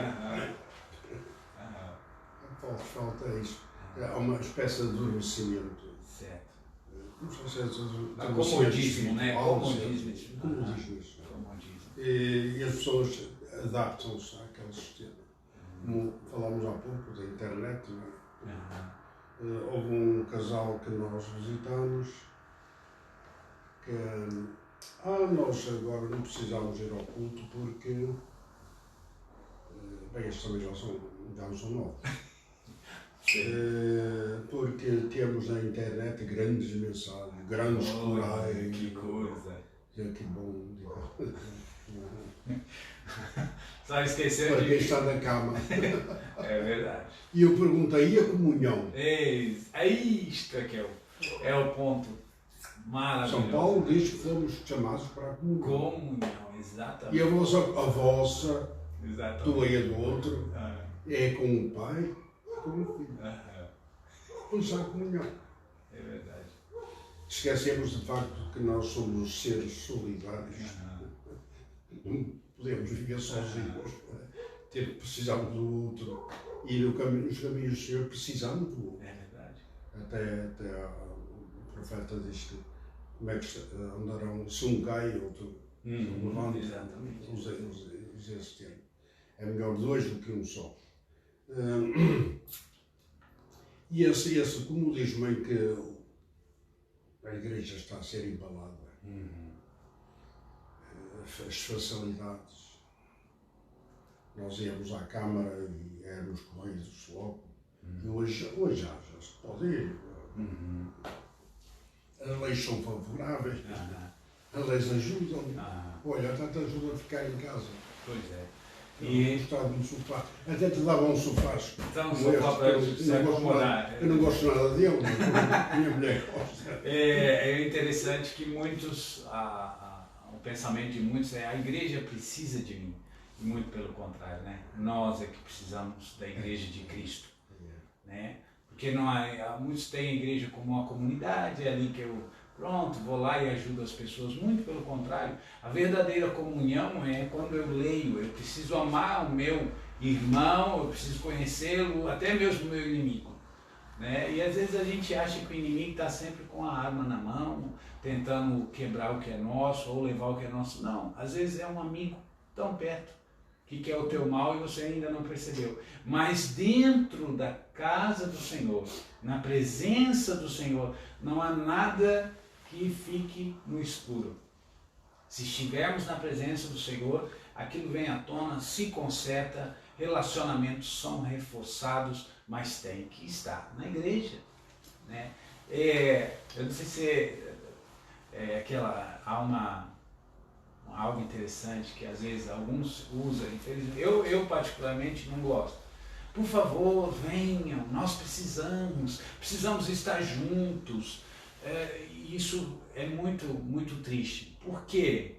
Falta isso. Há uma espécie de adormecimento. Certo. Não sei se é Comodismo, né? Comodismo. E as pessoas adaptam-se àquele sistema. Como falámos há pouco da internet, não é? Houve um casal que nós visitamos que nós agora não precisamos ir ao culto porque bem, estes também já não são novos. Porque temos na internet grandes mensagens, grandes corais. Que coisa! Que bom. Só esquecer para de... quem está na cama. É verdade. E eu perguntei, e a comunhão? Aí isto é que é o ponto maravilhoso. São Paulo diz que fomos chamados para a comunhão. Comunhão, exatamente. E a vossa, exatamente. tua e a do outro, é com o Pai, com o Filho. Vamos à comunhão. É verdade. Esquecemos de facto que nós somos seres solidários. Não podemos viver sozinhos. Precisamos do outro. E nos caminhos do Senhor precisamos do outro. É verdade. Até o profeta diz que como é que andarão, se um cai, outro levanta. Exatamente. Usa esse termo. É melhor dois do que um só. E esse comodismo em que a igreja está a ser embalada, as facilidades. Nós íamos à Câmara e éramos corridos logo. E hoje já se pode ir. As leis são favoráveis, as leis ajudam. Olha, até te ajuda a ficar em casa. Pois é. E estava no sofá. Até te davam sofás. Então, sofá para se acomodar. Eu não gosto nada dele, mas minha mulher gosta. É interessante que muitos, o pensamento de muitos é a igreja precisa de mim. E muito pelo contrário, né? Nós é que precisamos da igreja de Cristo. Né? Porque não muitos têm a igreja como uma comunidade, é ali que eu vou lá e ajudo as pessoas. Muito pelo contrário, a verdadeira comunhão é quando eu leio, eu preciso amar o meu irmão, eu preciso conhecê-lo, até mesmo o meu inimigo. Né? E às vezes a gente acha que o inimigo está sempre com a arma na mão, tentando quebrar o que é nosso ou levar o que é nosso. Não, às vezes é um amigo tão perto que quer o teu mal e você ainda não percebeu. Mas dentro da casa do Senhor, na presença do Senhor, não há nada que fique no escuro. Se estivermos na presença do Senhor, aquilo vem à tona, se conserta, relacionamentos são reforçados, mas tem que estar na igreja. Né? Eu não sei se há algo interessante que às vezes alguns usam, infelizmente, eu particularmente não gosto. Por favor, venham, nós precisamos estar juntos. Isso é muito, muito triste. Por quê?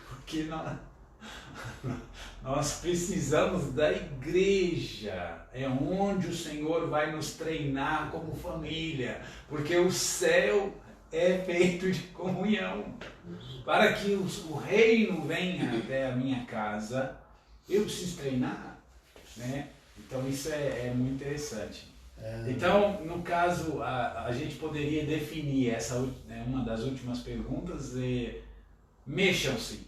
Porque nós precisamos da igreja, é onde o Senhor vai nos treinar como família, porque o céu é feito de comunhão. Para que o reino venha até a minha casa, eu preciso treinar, né? Então isso é muito interessante. Então, no caso, a gente poderia definir uma das últimas perguntas, mexam-se,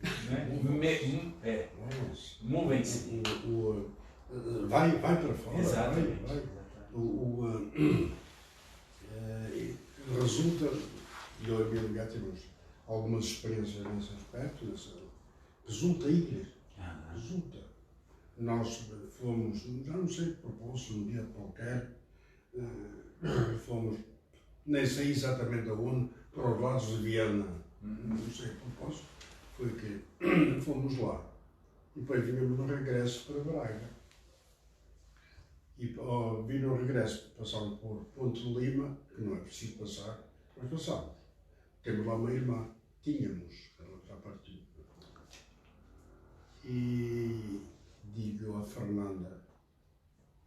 né? Movem-se. Vai para fora. Exatamente. Resulta, e eu e a minha mulher temos algumas experiências nesse aspecto, resulta a igreja. Resulta. Nós fomos, já não sei de propósito, um dia qualquer, fomos, nem sei exatamente aonde, para os lados de Viena. Não sei a propósito, foi que fomos lá. E depois vínhamos no regresso para Braga. E vim no regresso, passámos por Ponte de Lima, que não é preciso passar, mas passámos. Temos lá uma irmã, tínhamos, ela já partiu. E digo à Fernanda,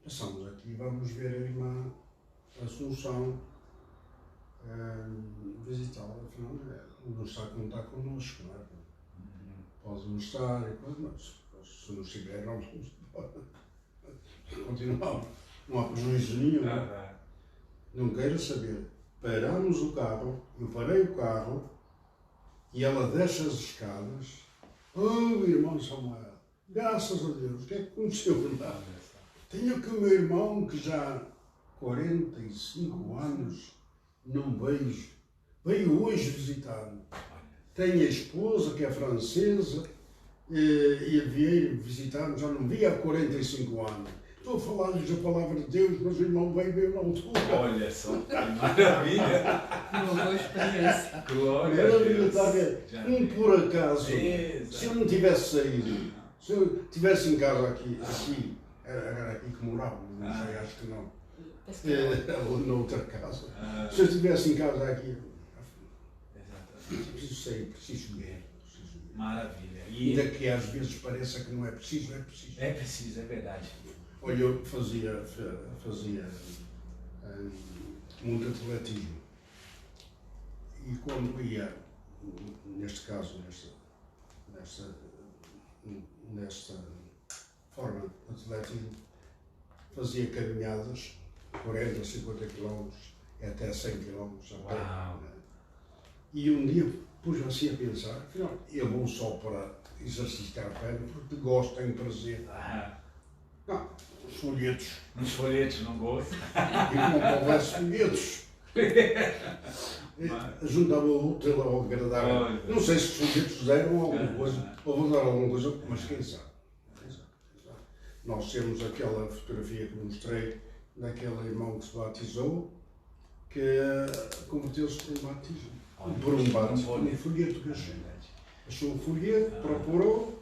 passamos aqui, vamos ver a irmã Assunção, visitá-la. Fernanda não está a contar connosco, não é? Pode não estar, mas se não estiver, não vamos embora. Continuamos, não há prejuízo nenhum. Não queira saber. Paramos o carro, eu parei o carro e ela desce as escadas. Oh, irmão Samuel, graças a Deus, o que é que aconteceu? Tenho aqui o meu irmão que já há 45 anos não vejo. Veio hoje visitar-me. Tenho a esposa que é francesa e veio visitar-me, já não via há 45 anos. Estou a falar-lhes a palavra de Deus, mas o irmão veio ver na altura. Olha só, que maravilha! Uma boa experiência. Glória a Deus! Está a ver? Por acaso, se eu não tivesse saído, se eu estivesse em casa aqui, era aqui que morava, não sei, acho que não. Ou noutra casa. Se eu estivesse em casa aqui, preciso sair, preciso ver. Maravilha. E ainda que às vezes pareça que não é preciso, é preciso. é preciso, é verdade. Olha, eu fazia muito atletismo. E quando ia, neste caso, nesta forma de atletismo, fazia caminhadas, 40, 50 km, até 100 km a pé. E um dia pus-me assim a pensar, afinal, eu vou só para exercitar a perna porque gosto, tenho prazer. Não, os folhetos. Uns folhetos não gosto. E como houvesse folhetos. Juntava o útil ao agradável. Não sei se os folhetos deram alguma coisa, ou vou dar alguma coisa, mas quem sabe. Nós temos aquela fotografia que mostrei daquele irmão que se batizou, que converteu-se por um batismo. Por um batismo, um folheto que achou um folheto, procurou,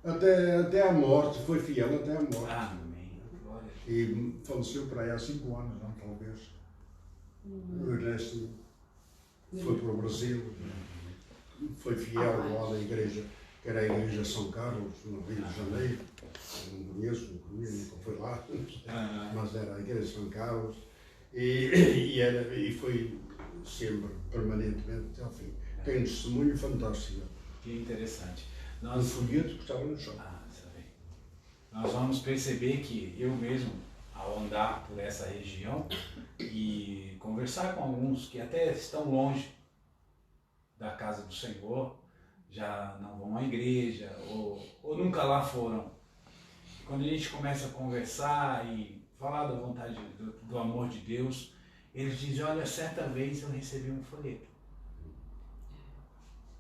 até à morte, foi fiel até à morte. E faleceu para aí há 5 anos, não, talvez. O resto foi para o Brasil, foi fiel lá na igreja, que era a Igreja São Carlos, no Rio de Janeiro. Não conheço, nunca fui lá, mas era a Igreja São Carlos. E foi sempre, permanentemente, até ao fim. Tem um testemunho fantástico. Que interessante. Um folheto que estava no chão. Nós vamos perceber que eu mesmo, ao andar por essa região e conversar com alguns que até estão longe da casa do Senhor, já não vão à igreja ou nunca lá foram. Quando a gente começa a conversar e falar da vontade, do amor de Deus, eles dizem, olha, certa vez eu recebi um folheto.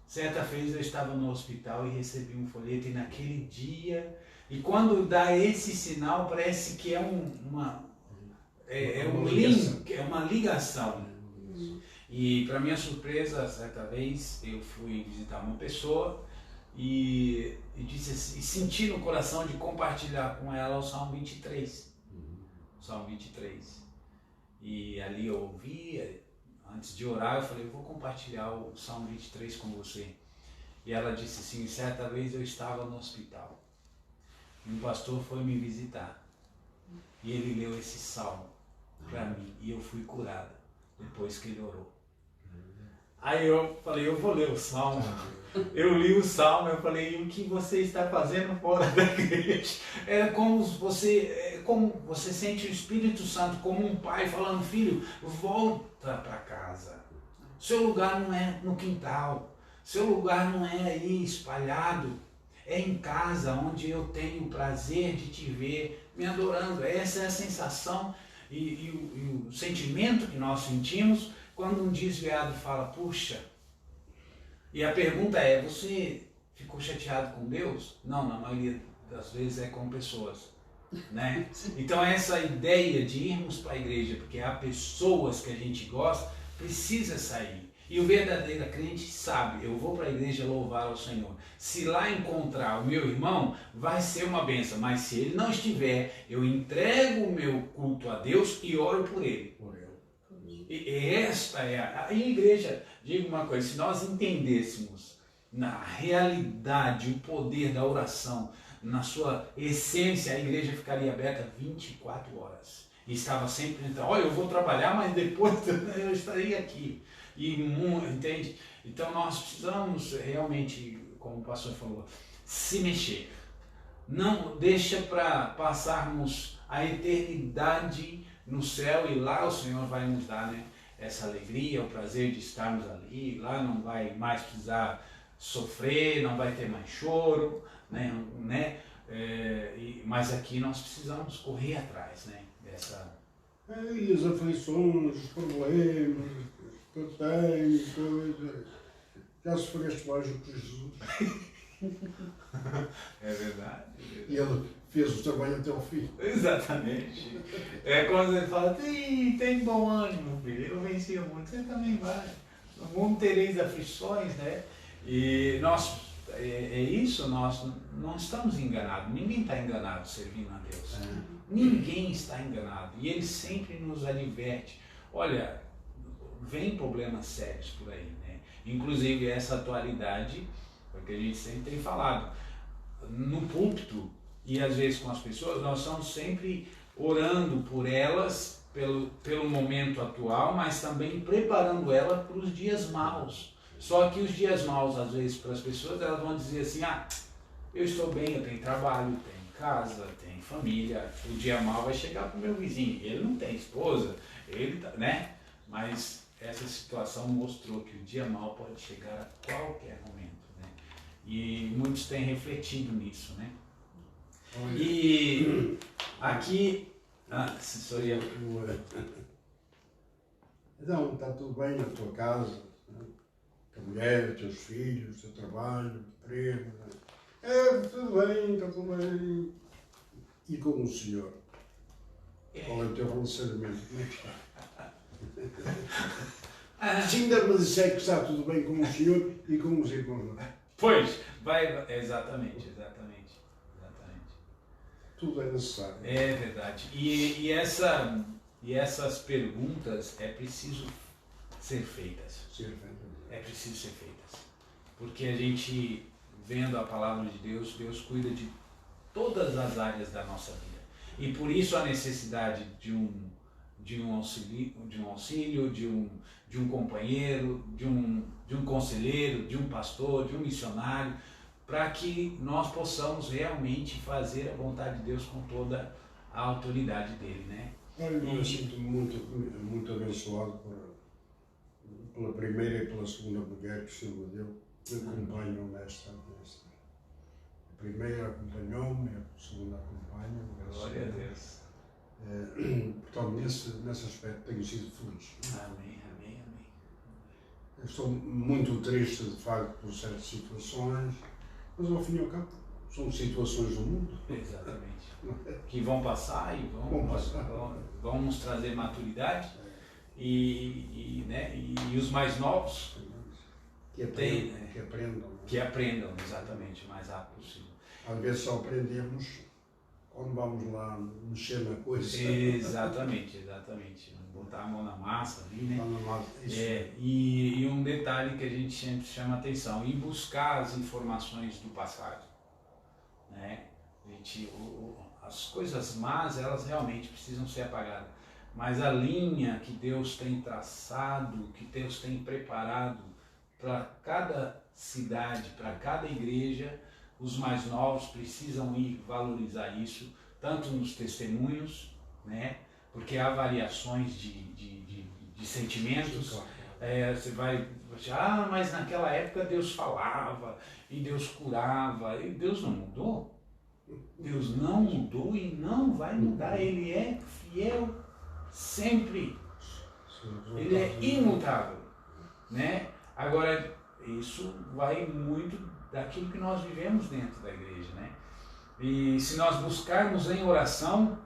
Certa vez eu estava no hospital e recebi um folheto, e naquele dia, e quando dá esse sinal, parece que é uma ligação. E para minha surpresa, certa vez eu fui visitar uma pessoa e senti no coração de compartilhar com ela o Salmo 23. Salmo 23. E ali eu ouvi, antes de orar, eu falei, eu vou compartilhar o Salmo 23 com você. E ela disse assim, certa vez eu estava no hospital e um pastor foi me visitar e ele leu esse salmo para mim e eu fui curada depois que ele orou. Aí eu falei, eu vou ler o salmo. Eu li o salmo, eu falei, e o que você está fazendo fora da igreja? É como você sente o Espírito Santo como um pai falando, filho, volta para casa. Seu lugar não é no quintal. Seu lugar não é aí espalhado, é em casa onde eu tenho o prazer de te ver me adorando. Essa é a sensação e o sentimento que nós sentimos quando um desviado fala, puxa, e a pergunta é, você ficou chateado com Deus? Não, na maioria das vezes é com pessoas. né? Então essa ideia de irmos para a igreja, porque há pessoas que a gente gosta, precisa sair. E o verdadeiro crente sabe, eu vou para a igreja louvar ao Senhor. Se lá encontrar o meu irmão, vai ser uma benção. Mas se ele não estiver, eu entrego o meu culto a Deus e oro por ele. E esta é a igreja. Digo uma coisa, se nós entendêssemos na realidade o poder da oração, na sua essência, a igreja ficaria aberta 24 horas. E estava sempre entrando, olha, eu vou trabalhar, mas depois eu estarei aqui. Entende? Então nós precisamos realmente, como o pastor falou, se mexer. Não deixa para passarmos a eternidade no céu e lá o Senhor vai nos dar, né, essa alegria, o prazer de estarmos ali. Lá não vai mais precisar sofrer, não vai ter mais choro, né? Mas aqui nós precisamos correr atrás, né, dessa... E as aflições, os problemas que eu tenho, coisas. Já sofreste mais do que Jesus. É verdade. E ele fez o trabalho até ao fim. Exatamente. É quando ele fala, tem bom ânimo, filho, eu venci o mundo, você também vai. No mundo tereis aflições, né? E nós, isso, nós não estamos enganados, ninguém está enganado servindo a Deus. Ninguém está enganado. E ele sempre nos adverte. Olha, vem problemas sérios por aí, né? Inclusive essa atualidade, porque a gente sempre tem falado, no púlpito e às vezes com as pessoas, nós estamos sempre orando por elas, pelo momento atual, mas também preparando ela para os dias maus. Só que os dias maus, às vezes, para as pessoas, elas vão dizer assim, eu estou bem, eu tenho trabalho, tenho casa, tenho família, o dia mau vai chegar para o meu vizinho, ele não tem esposa, ele tá, né? Mas essa situação mostrou que o dia mau pode chegar a qualquer momento, né? E muitos têm refletido nisso, né? E aqui, assessoria. Então, está tudo bem na tua casa, né? Tua mulher, teus filhos, teu trabalho, emprego, né? Tudo bem, está tudo bem. E com o Senhor? Qual é o teu relacionamento? Como é que está? Se ainda me disser que está tudo bem com o Senhor e com os irmãos. Pois, exatamente. Tudo é necessário. É verdade. E essas perguntas é preciso ser feitas. É preciso ser feitas. Porque a gente, vendo a palavra de Deus, Deus cuida de todas as áreas da nossa vida. E por isso a necessidade de um auxílio, de um companheiro, de um conselheiro, de um pastor, de um missionário, para que nós possamos realmente fazer a vontade de Deus com toda a autoridade dele, né? Eu me sinto muito abençoado pela primeira e pela segunda mulher que o Senhor me deu, que me acompanham nesta. A primeira acompanhou-me, a segunda acompanha-me. Glória a Deus. Portanto, nesse aspecto tenho sido feliz. Amém. Estou muito triste, de facto, por certas situações, mas ao fim e ao cabo são situações do mundo. Exatamente. Que vão passar e vão nos trazer maturidade. E os mais novos que aprendam exatamente o mais rápido possível. Às vezes só aprendemos quando vamos lá mexer na coisa. Exatamente. Botar a mão na massa ali, né? E um detalhe que a gente sempre chama atenção, ir buscar as informações do passado, né? As coisas más, elas realmente precisam ser apagadas. Mas a linha que Deus tem traçado, que Deus tem preparado para cada cidade, para cada igreja, os mais novos precisam ir valorizar isso, tanto nos testemunhos, né? Porque há variações de sentimentos. Você vai achar, mas naquela época Deus falava, e Deus curava, e Deus não mudou. Deus não mudou e não vai mudar, Ele é fiel sempre. Ele é imutável, né? Agora, isso vai muito daquilo que nós vivemos dentro da igreja, né? E se nós buscarmos em oração,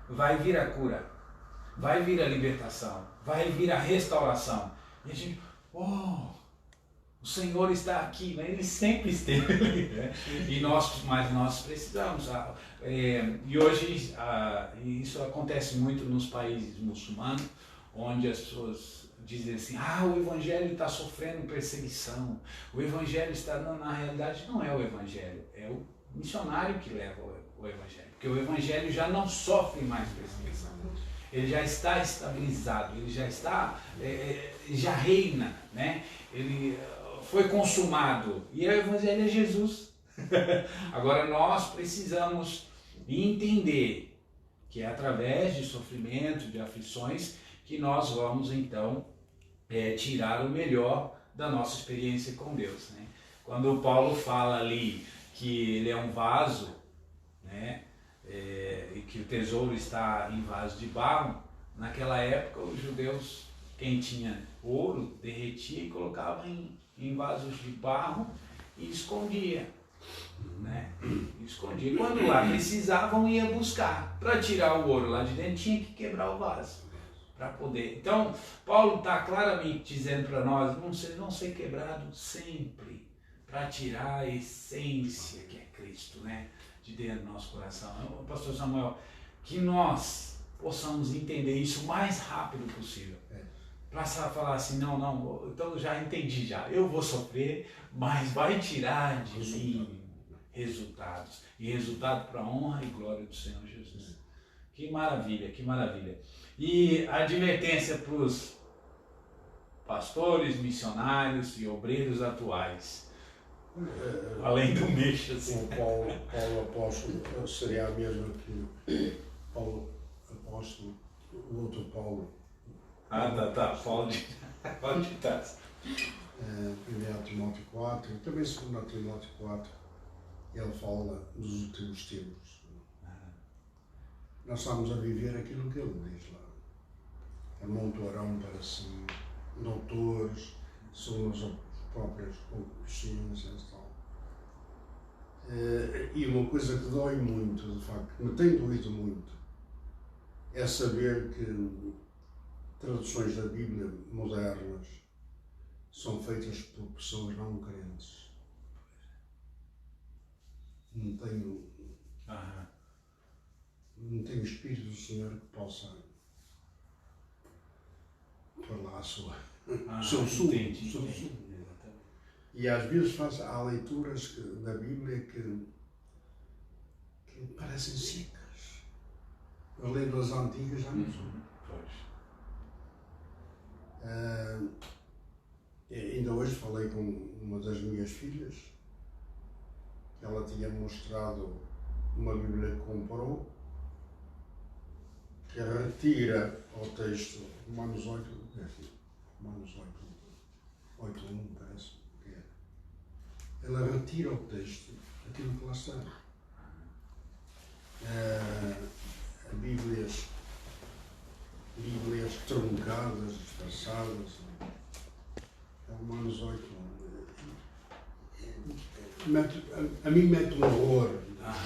vai vir a cura, vai vir a libertação, vai vir a restauração. E a gente, oh, o Senhor está aqui, né? Ele sempre esteve ali, né? Mas nós precisamos. E hoje isso acontece muito nos países muçulmanos, onde as pessoas dizem assim, o Evangelho está sofrendo perseguição, o Evangelho está... Na realidade não é o Evangelho, é o missionário que leva o Evangelho, porque o Evangelho já não sofre mais perseguição, ele já está estabilizado, ele já está, já reina, né? Ele foi consumado, e o Evangelho é Jesus. Agora nós precisamos entender que é através de sofrimento, de aflições, que nós vamos então tirar o melhor da nossa experiência com Deus, né? Quando o Paulo fala ali que ele é um vaso, né, e que o tesouro está em vaso de barro, naquela época os judeus, quem tinha ouro, derretia e colocava em vasos de barro e escondia, né? Escondia. Quando lá precisavam, ia buscar. Para tirar o ouro lá de dentro, tinha que quebrar o vaso para poder. Então, Paulo está claramente dizendo para nós, não ser quebrado sempre, para tirar a essência que é Cristo, né, de dentro do nosso coração. Pastor Samuel, que nós possamos entender isso o mais rápido possível. Para falar assim, não, então já entendi já, eu vou sofrer, mas vai tirar de mim resultados. E resultado para a honra e glória do Senhor Jesus. Que maravilha, que maravilha. E a advertência para os pastores, missionários e obreiros atuais, além do Meixas. O Paulo apóstolo seria a mesma que Paulo apóstolo, o outro Paulo. Tá. Paulo de Tarso. 1 Timóteo 4, e também 2 Timóteo 4, ele fala dos últimos tempos. Nós estamos a viver aquilo que ele diz lá. Amontoarão para si doutores, são as próprias consciências e tal. E uma coisa que dói muito, de facto, que me tem doído muito, é saber que traduções da Bíblia modernas são feitas por pessoas não crentes. Não tenho Espírito do Senhor que possa falar o seu sumo. E às vezes há leituras da Bíblia que parecem secas. As letras antigas já não são. Ainda hoje falei com uma das minhas filhas, que ela tinha mostrado uma Bíblia que comprou, que retira ao texto Romanos 8, Romanos 8:1, parece que é. Ela retira ao texto aquilo que lá está. Bíblias truncadas, disfarçadas. Romanos 8. A mim mete um horror,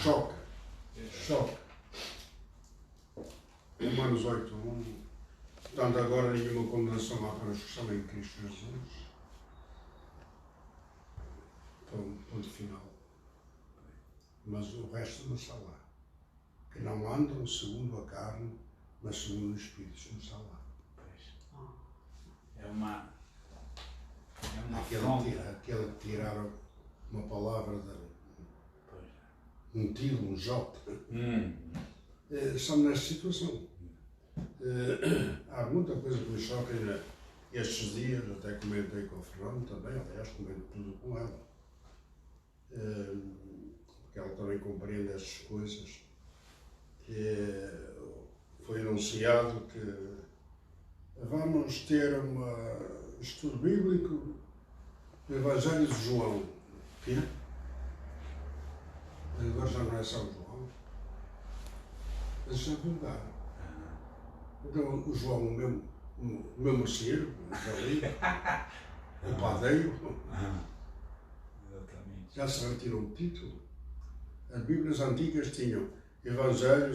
choca. Romanos 8:1. Portanto, agora nenhuma condenação há para os que estão em Cristo Jesus. Ponto final. Mas o resto não está lá. Que não andam segundo a carne, mas segundo o Espírito. Não está lá. Aquele que tiraram uma palavra um tiro, um J. Estão nesta situação. Há muita coisa que me choca estes dias, até comentei com o Fernando também, aliás, comento tudo com ela. Porque ela também compreende estas coisas. Foi anunciado que vamos ter um estudo bíblico do Evangelho de João. O quê? Agora já não é São João. Mas já mudar. Então o João, o meu merceiro, o padeiro, já se retirou o título. As Bíblias antigas tinham Evangelho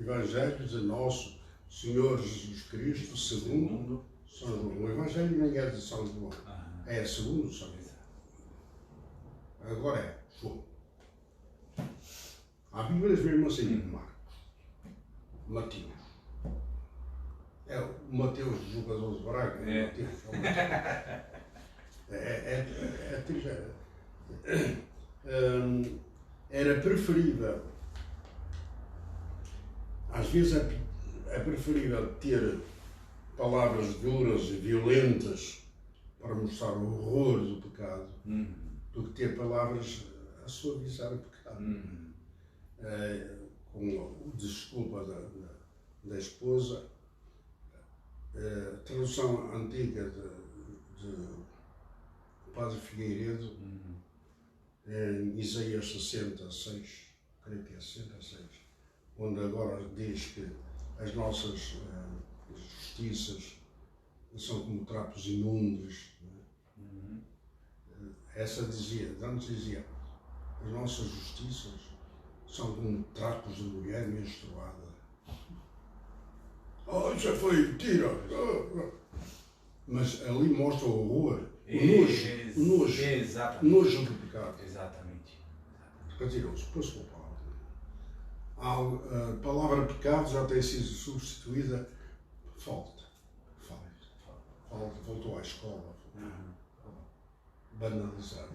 Evangelho de Nosso Senhor Jesus Cristo, segundo São João. O Evangelho não é de São João, é segundo São João. Agora é João. Há Bíblias mesmo assim, Marcos, Mateus. É o Mateus, jogador de Braga, é Mateus. Era preferível, às vezes é preferível ter palavras duras e violentas para mostrar o horror do pecado do que ter palavras a suavizar o pecado. Com o desculpa da esposa, a tradução antiga de Padre Figueiredo, em Isaías 66, creio que é 66, onde agora diz que as nossas justiças são como trapos imundos. Essa dizia, antes dizia, as nossas justiças são como trapos de mulher menstruada. Oh, isso foi mentira! Mas ali mostra o horror, o nojo do pecado. Exatamente. Retirou-se, pôs-se com a palavra. A palavra pecado já tem sido substituída por falta. Voltou à escola. Banalizado.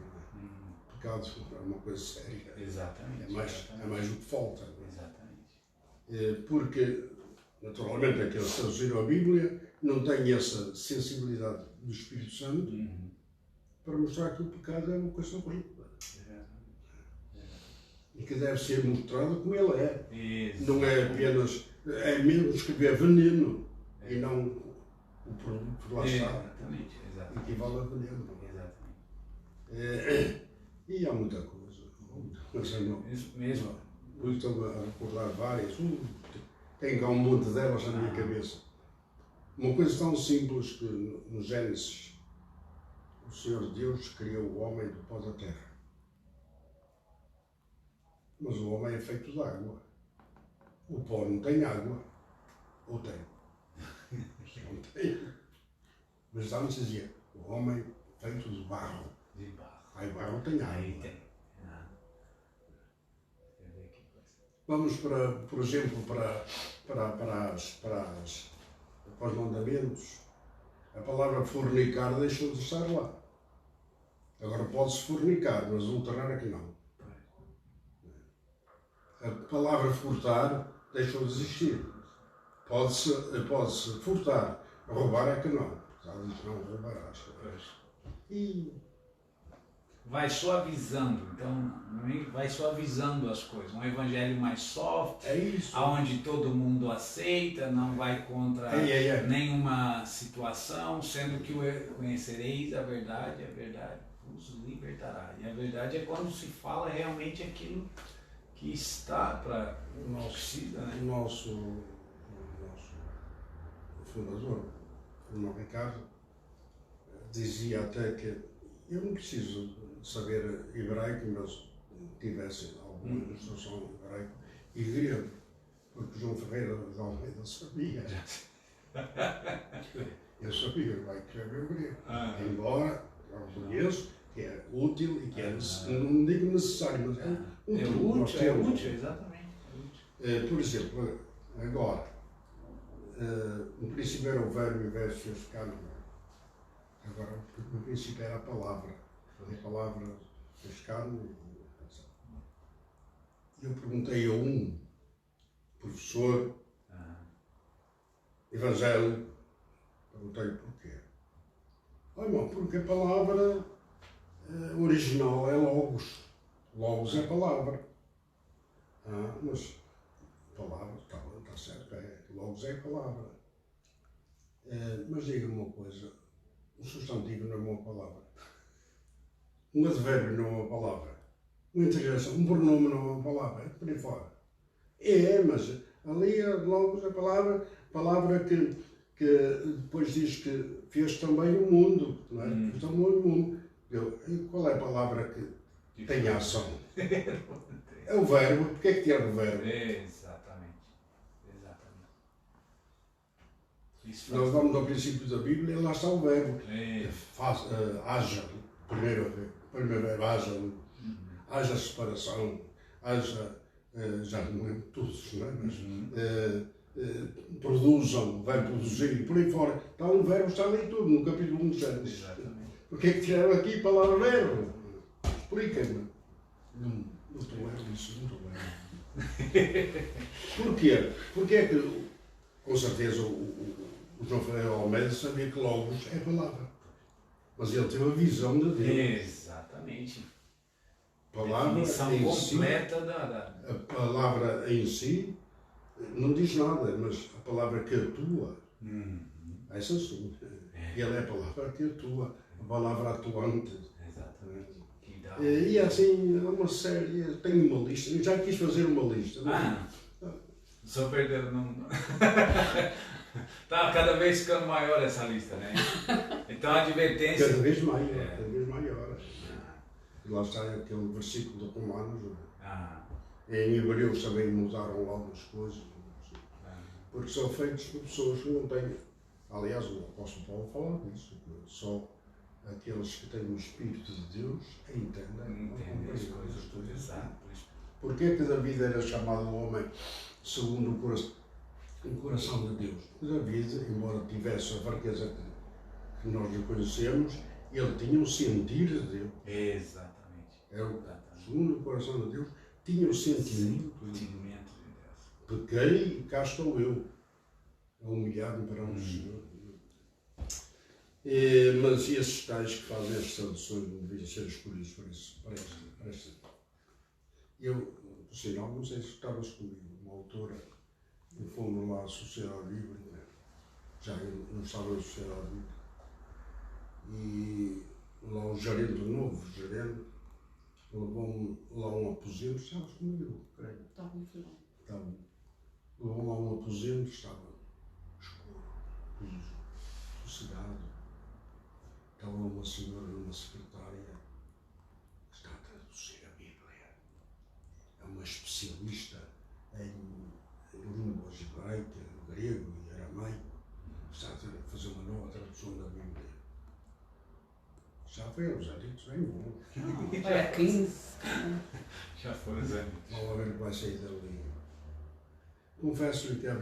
Pecado é uma coisa séria. Exatamente. É mais o que falta. Exatamente. Porque, naturalmente, aqueles que traduziram a Bíblia não têm essa sensibilidade do Espírito Santo para mostrar que o pecado é uma coisa horrível. E que deve ser mostrado como ele é. Exatamente. Não é apenas, é mesmo escrever veneno e não o produto que lá está. Exatamente. Equivale a veneno. Exatamente. E há muita coisa. Isso mesmo. Eu estou a recordar várias. Tenho cá um monte delas na minha cabeça. Uma coisa tão simples que no Gênesis o Senhor Deus criou o homem do pó da terra. Mas o homem é feito de água. O pó não tem água. Ou tem? Não tem. Mas antes dizia, o homem feito de barro. Aí barro tem água. Aí tem. Vamos, por exemplo, para os mandamentos. A palavra fornicar deixou de estar lá. Agora pode-se fornicar, mas adulterar é que não. A palavra furtar deixou de existir. Pode-se furtar, roubar é que não. Já diz, não roubarás. E vai suavizando, então vai suavizando as coisas. Um evangelho mais soft, onde todo mundo aceita, não vai contra nenhuma situação, sendo que conhecereis a verdade vos libertará. E a verdade é quando se fala realmente aquilo que está para o nosso, né? O nosso fundador, o irmão Ricardo, dizia até que eu não preciso saber hebraico, mas tivesse alguma instrução hebraico e grego, porque João Ferreira de Almeida sabia. Eu sabia hebraico e grego, embora eu conheço que é útil e que é, não digo necessário, mas é útil, exatamente. Por exemplo, agora, no princípio era o verbo e o verbo fez carne. Agora, no princípio era a palavra. A palavra fez carne. Eu perguntei a um professor, Evangelho, perguntei-lhe porquê. Irmão, porque a palavra original é logos. Logos é palavra. Mas palavra, está certo, logos é palavra. Mas diga-me uma coisa, um substantivo não é uma palavra. Um advérbio não é uma palavra. Uma interjeição, um pronome não é uma palavra. É por aí fora. Mas ali logos é palavra que depois diz que fez também o mundo, não é? Fez também o mundo. Qual é a palavra que tem ação. É o verbo. Porquê é que tirar o verbo? Exatamente. Exatamente. Isso Nós vamos ao princípio da Bíblia e lá está o verbo. Haja. Primeiro verbo, haja. Haja separação. Haja, já não lembro todos, não é? Mas, produzam, vai produzir, e por aí fora. Está um verbo, está ali tudo, no capítulo 1 de Gênesis. Exatamente. Porquê é que tiraram aqui a palavra verbo? Explica-me. Não estou a ler isso, não estou a ler. Porquê? Porque é que, com certeza, o João Ferreira Almeida sabia que Logos é palavra. Mas ele teve a visão de Deus. Exatamente. Palavra Definição em si, completa da... a palavra em si não diz nada, mas a palavra que atua, essa sim. Ele é a palavra que atua, a palavra atuante. Exatamente. Que dá... E assim, é uma série, tenho uma lista, eu já quis fazer uma lista. Só perderam não. Tá cada vez ficando maior essa lista, né? Então a advertência. Cada vez maior, cada vez maior. E lá está aquele versículo de Romanos. Em Hebreus também mudaram algumas coisas. Porque são feitos por pessoas que não têm. Aliás, o apóstolo Paulo fala disso, que só aqueles que têm o Espírito de Deus entendem as coisas. Exato. Porquê é que David era chamado homem segundo o coração de Deus? Porque David, embora tivesse a fraqueza que nós lhe conhecemos, ele tinha um sentir de Deus. Exatamente. Era segundo o coração de Deus, tinha um sentimento de Deus. Pequei e cá estou eu, humilhado perante o Senhor. Mas esses tais que fazem as traduções não deviam ser escolhidos para isso. Eu, por sinal, não sei se estavas comigo, uma autora, e fomos lá à Sociedade Bíblica, já não estava na Sociedade Bíblica, e lá o gerente, o novo gerente, levou-me lá a um aposento, estavas comigo, creio. Estava no final. Levou-me lá a um aposento, estava escuro, sossegado. Estava uma senhora, uma secretária, que está a traduzir a Bíblia. É uma especialista em línguas hebraica, grego e aramaico. Está a fazer uma nova tradução da Bíblia. Já foi aos anos, bem bom. É 15. Já foram os anos. Vamos ver o que vai sair dali. Confesso-lhe que às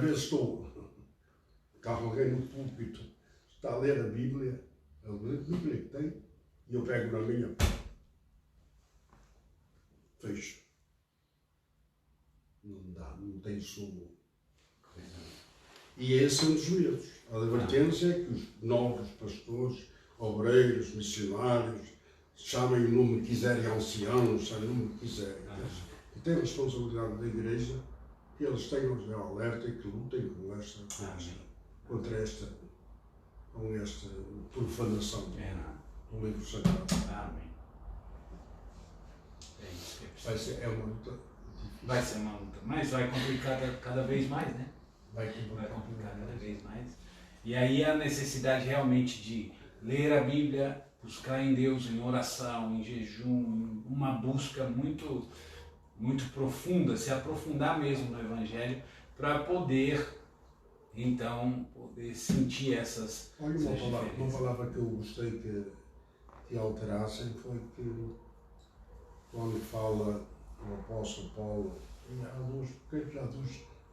vezes está alguém no púlpito, está a ler a Bíblia que tem, e eu pego na minha, fecho. Não dá, não tem sumo. E esse é um dos medos. A advertência é que os novos pastores, obreiros, missionários, chamem o nome que quiserem, anciãos, chamem o nome que quiserem. Que têm responsabilidade da igreja, que eles tenham o alerta e que lutem contra esta profanação do livro sagrado. Amém. É isso que é preciso. É uma luta difícil. Vai ser uma luta, mas vai complicar cada vez mais, né? Vai complicar cada vez mais. E aí a necessidade realmente de ler a Bíblia, buscar em Deus, em oração, em jejum, uma busca muito, muito profunda, se aprofundar mesmo no Evangelho, para poder, então, poder sentir essas uma palavra que eu gostei que alterassem foi que quando fala o apóstolo Paulo, e há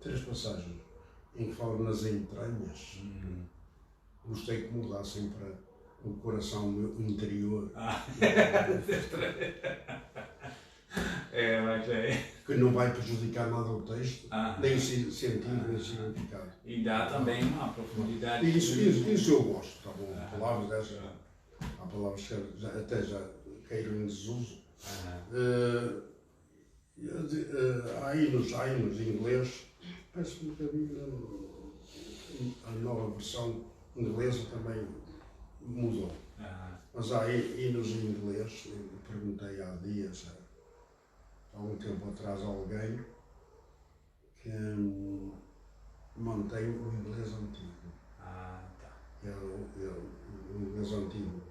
três passagens em que fala nas entranhas. Gostei que mudassem para o coração interior. Mas é. Que não vai prejudicar nada o texto, nem o sentido, nem o significado. E dá também uma profundidade. Isso eu gosto, tá bom? Palavras dessas, há palavras que até já caíram em desuso. Há hinos em inglês, parece-me que a nova versão inglesa também mudou. Mas há hinos em inglês, eu perguntei há dias, há algum tempo atrás, a alguém que mantém o inglês antigo. O inglês antigo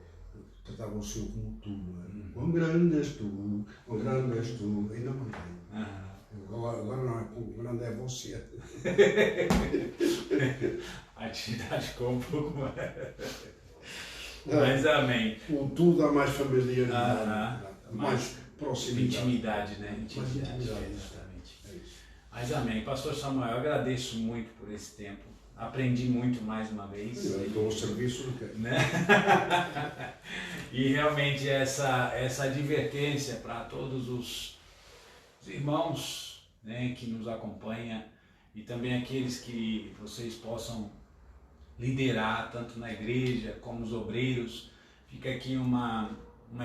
tratava o seu como tu, não é? Quão grande és tu, quão grande és tu. Ainda mantém. Aham. Agora não é quão grande é você. A atividade ficou um pouco mais. Mas amém. O tudo dá mais familiaridade, Aham. mais proximidade. Intimidade, né? Intimidade, intimidade. exatamente. É isso. Mas amém. Pastor Samuel, eu agradeço muito por esse tempo. Aprendi muito mais uma vez. Eu dou o serviço do quê? Né? E realmente essa advertência para todos os irmãos, né, que nos acompanham e também aqueles que vocês possam liderar, tanto na igreja como nos obreiros. Fica aqui uma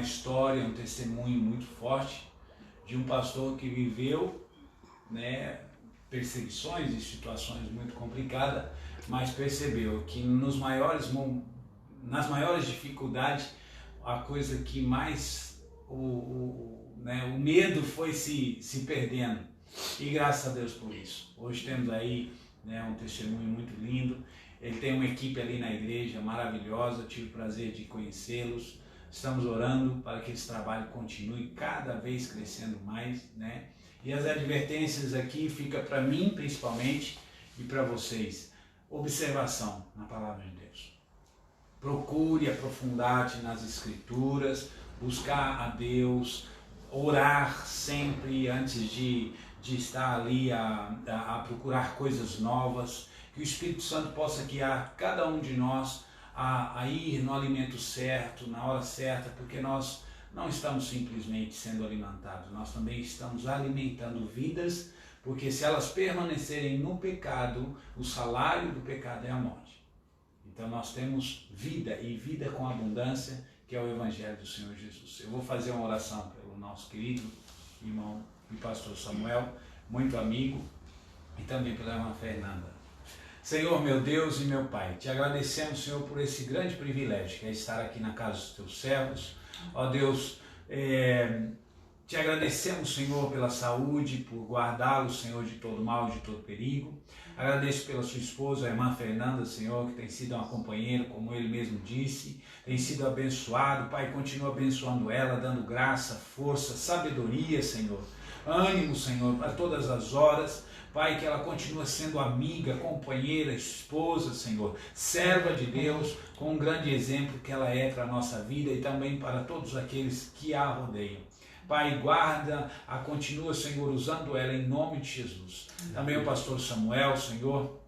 história, um testemunho muito forte de um pastor que viveu, né, perseguições e situações muito complicadas, mas percebeu que nas maiores dificuldades, a coisa que mais o medo foi se perdendo. E graças a Deus por isso. Hoje temos aí, né, um testemunho muito lindo. Ele tem uma equipe ali na igreja maravilhosa, tive o prazer de conhecê-los. Estamos orando para que esse trabalho continue cada vez crescendo mais, né? E as advertências aqui ficam para mim principalmente e para vocês. Observação na palavra de Deus. Procure aprofundar-te nas escrituras, buscar a Deus, orar sempre antes de estar ali a procurar coisas novas, que o Espírito Santo possa guiar cada um de nós a ir no alimento certo, na hora certa, porque nós não estamos simplesmente sendo alimentados, nós também estamos alimentando vidas, porque se elas permanecerem no pecado, o salário do pecado é a morte. Então nós temos vida, e vida com abundância, que é o Evangelho do Senhor Jesus. Eu vou fazer uma oração pelo nosso querido irmão e pastor Samuel, muito amigo, e também pela irmã Fernanda. Senhor, meu Deus e meu Pai, te agradecemos, Senhor, por esse grande privilégio que é estar aqui na casa dos teus servos. Ó Deus, te agradecemos, Senhor, pela saúde, por guardá-lo, Senhor, de todo mal, de todo perigo. Agradeço pela sua esposa, a irmã Fernanda, Senhor, que tem sido uma companheira, como ele mesmo disse, tem sido abençoado. Pai, continua abençoando ela, dando graça, força, sabedoria, Senhor. Ânimo, Senhor, para todas as horas. Pai, que ela continue sendo amiga, companheira, esposa, Senhor, serva de Deus, com um grande exemplo que ela é para a nossa vida e também para todos aqueles que a rodeiam. Pai, guarda, continua, Senhor, usando ela em nome de Jesus. Também o pastor Samuel, Senhor,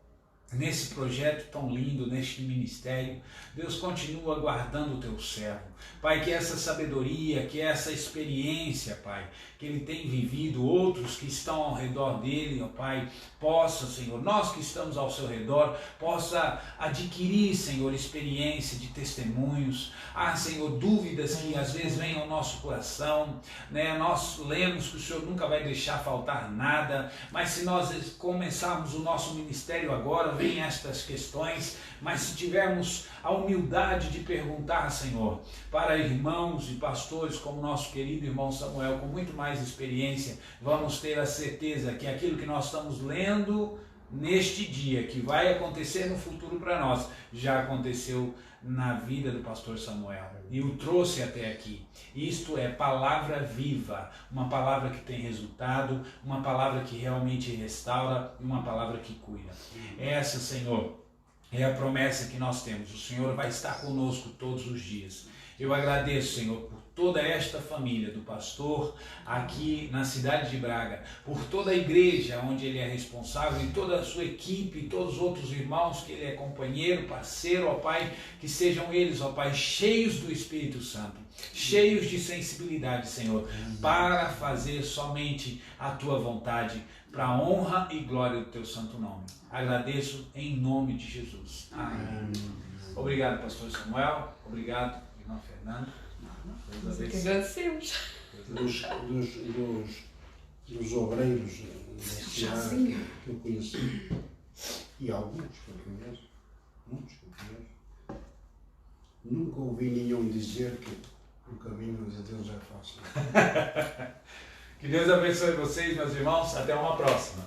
nesse projeto tão lindo, neste ministério, Deus continua guardando o teu servo. Pai, que essa sabedoria, que essa experiência, Pai, que ele tem vivido, outros que estão ao redor dele, ó Pai, possa, Senhor, nós que estamos ao seu redor, possa adquirir, Senhor, experiência de testemunhos, Senhor, dúvidas que às vezes vêm ao nosso coração, né? Nós lemos que o Senhor nunca vai deixar faltar nada, mas se nós começarmos o nosso ministério agora, vem estas questões, mas se tivermos a humildade de perguntar, Senhor, para irmãos e pastores como nosso querido irmão Samuel, com muito mais experiência, vamos ter a certeza que aquilo que nós estamos lendo neste dia, que vai acontecer no futuro para nós, já aconteceu na vida do pastor Samuel e o trouxe até aqui. Isto é palavra viva, uma palavra que tem resultado, uma palavra que realmente restaura e uma palavra que cuida. Essa, Senhor, é a promessa que nós temos. O Senhor vai estar conosco todos os dias. Eu agradeço, Senhor, por toda esta família do pastor aqui na cidade de Braga, por toda a igreja onde ele é responsável e toda a sua equipe e todos os outros irmãos que ele é companheiro, parceiro, ó Pai, que sejam eles, ó Pai, cheios do Espírito Santo, cheios de sensibilidade, Senhor, para fazer somente a tua vontade, para a honra e glória do teu santo nome. Agradeço em nome de Jesus. Amém. Obrigado, pastor Samuel. Obrigado, irmã Fernanda. Nós é que agradecemos. Dos obreiros da cidade que eu conheci, e alguns que eu conheço, muitos que eu conheço, nunca ouvi nenhum dizer que o caminho de Deus é fácil. Que Deus abençoe vocês, meus irmãos. Até uma próxima.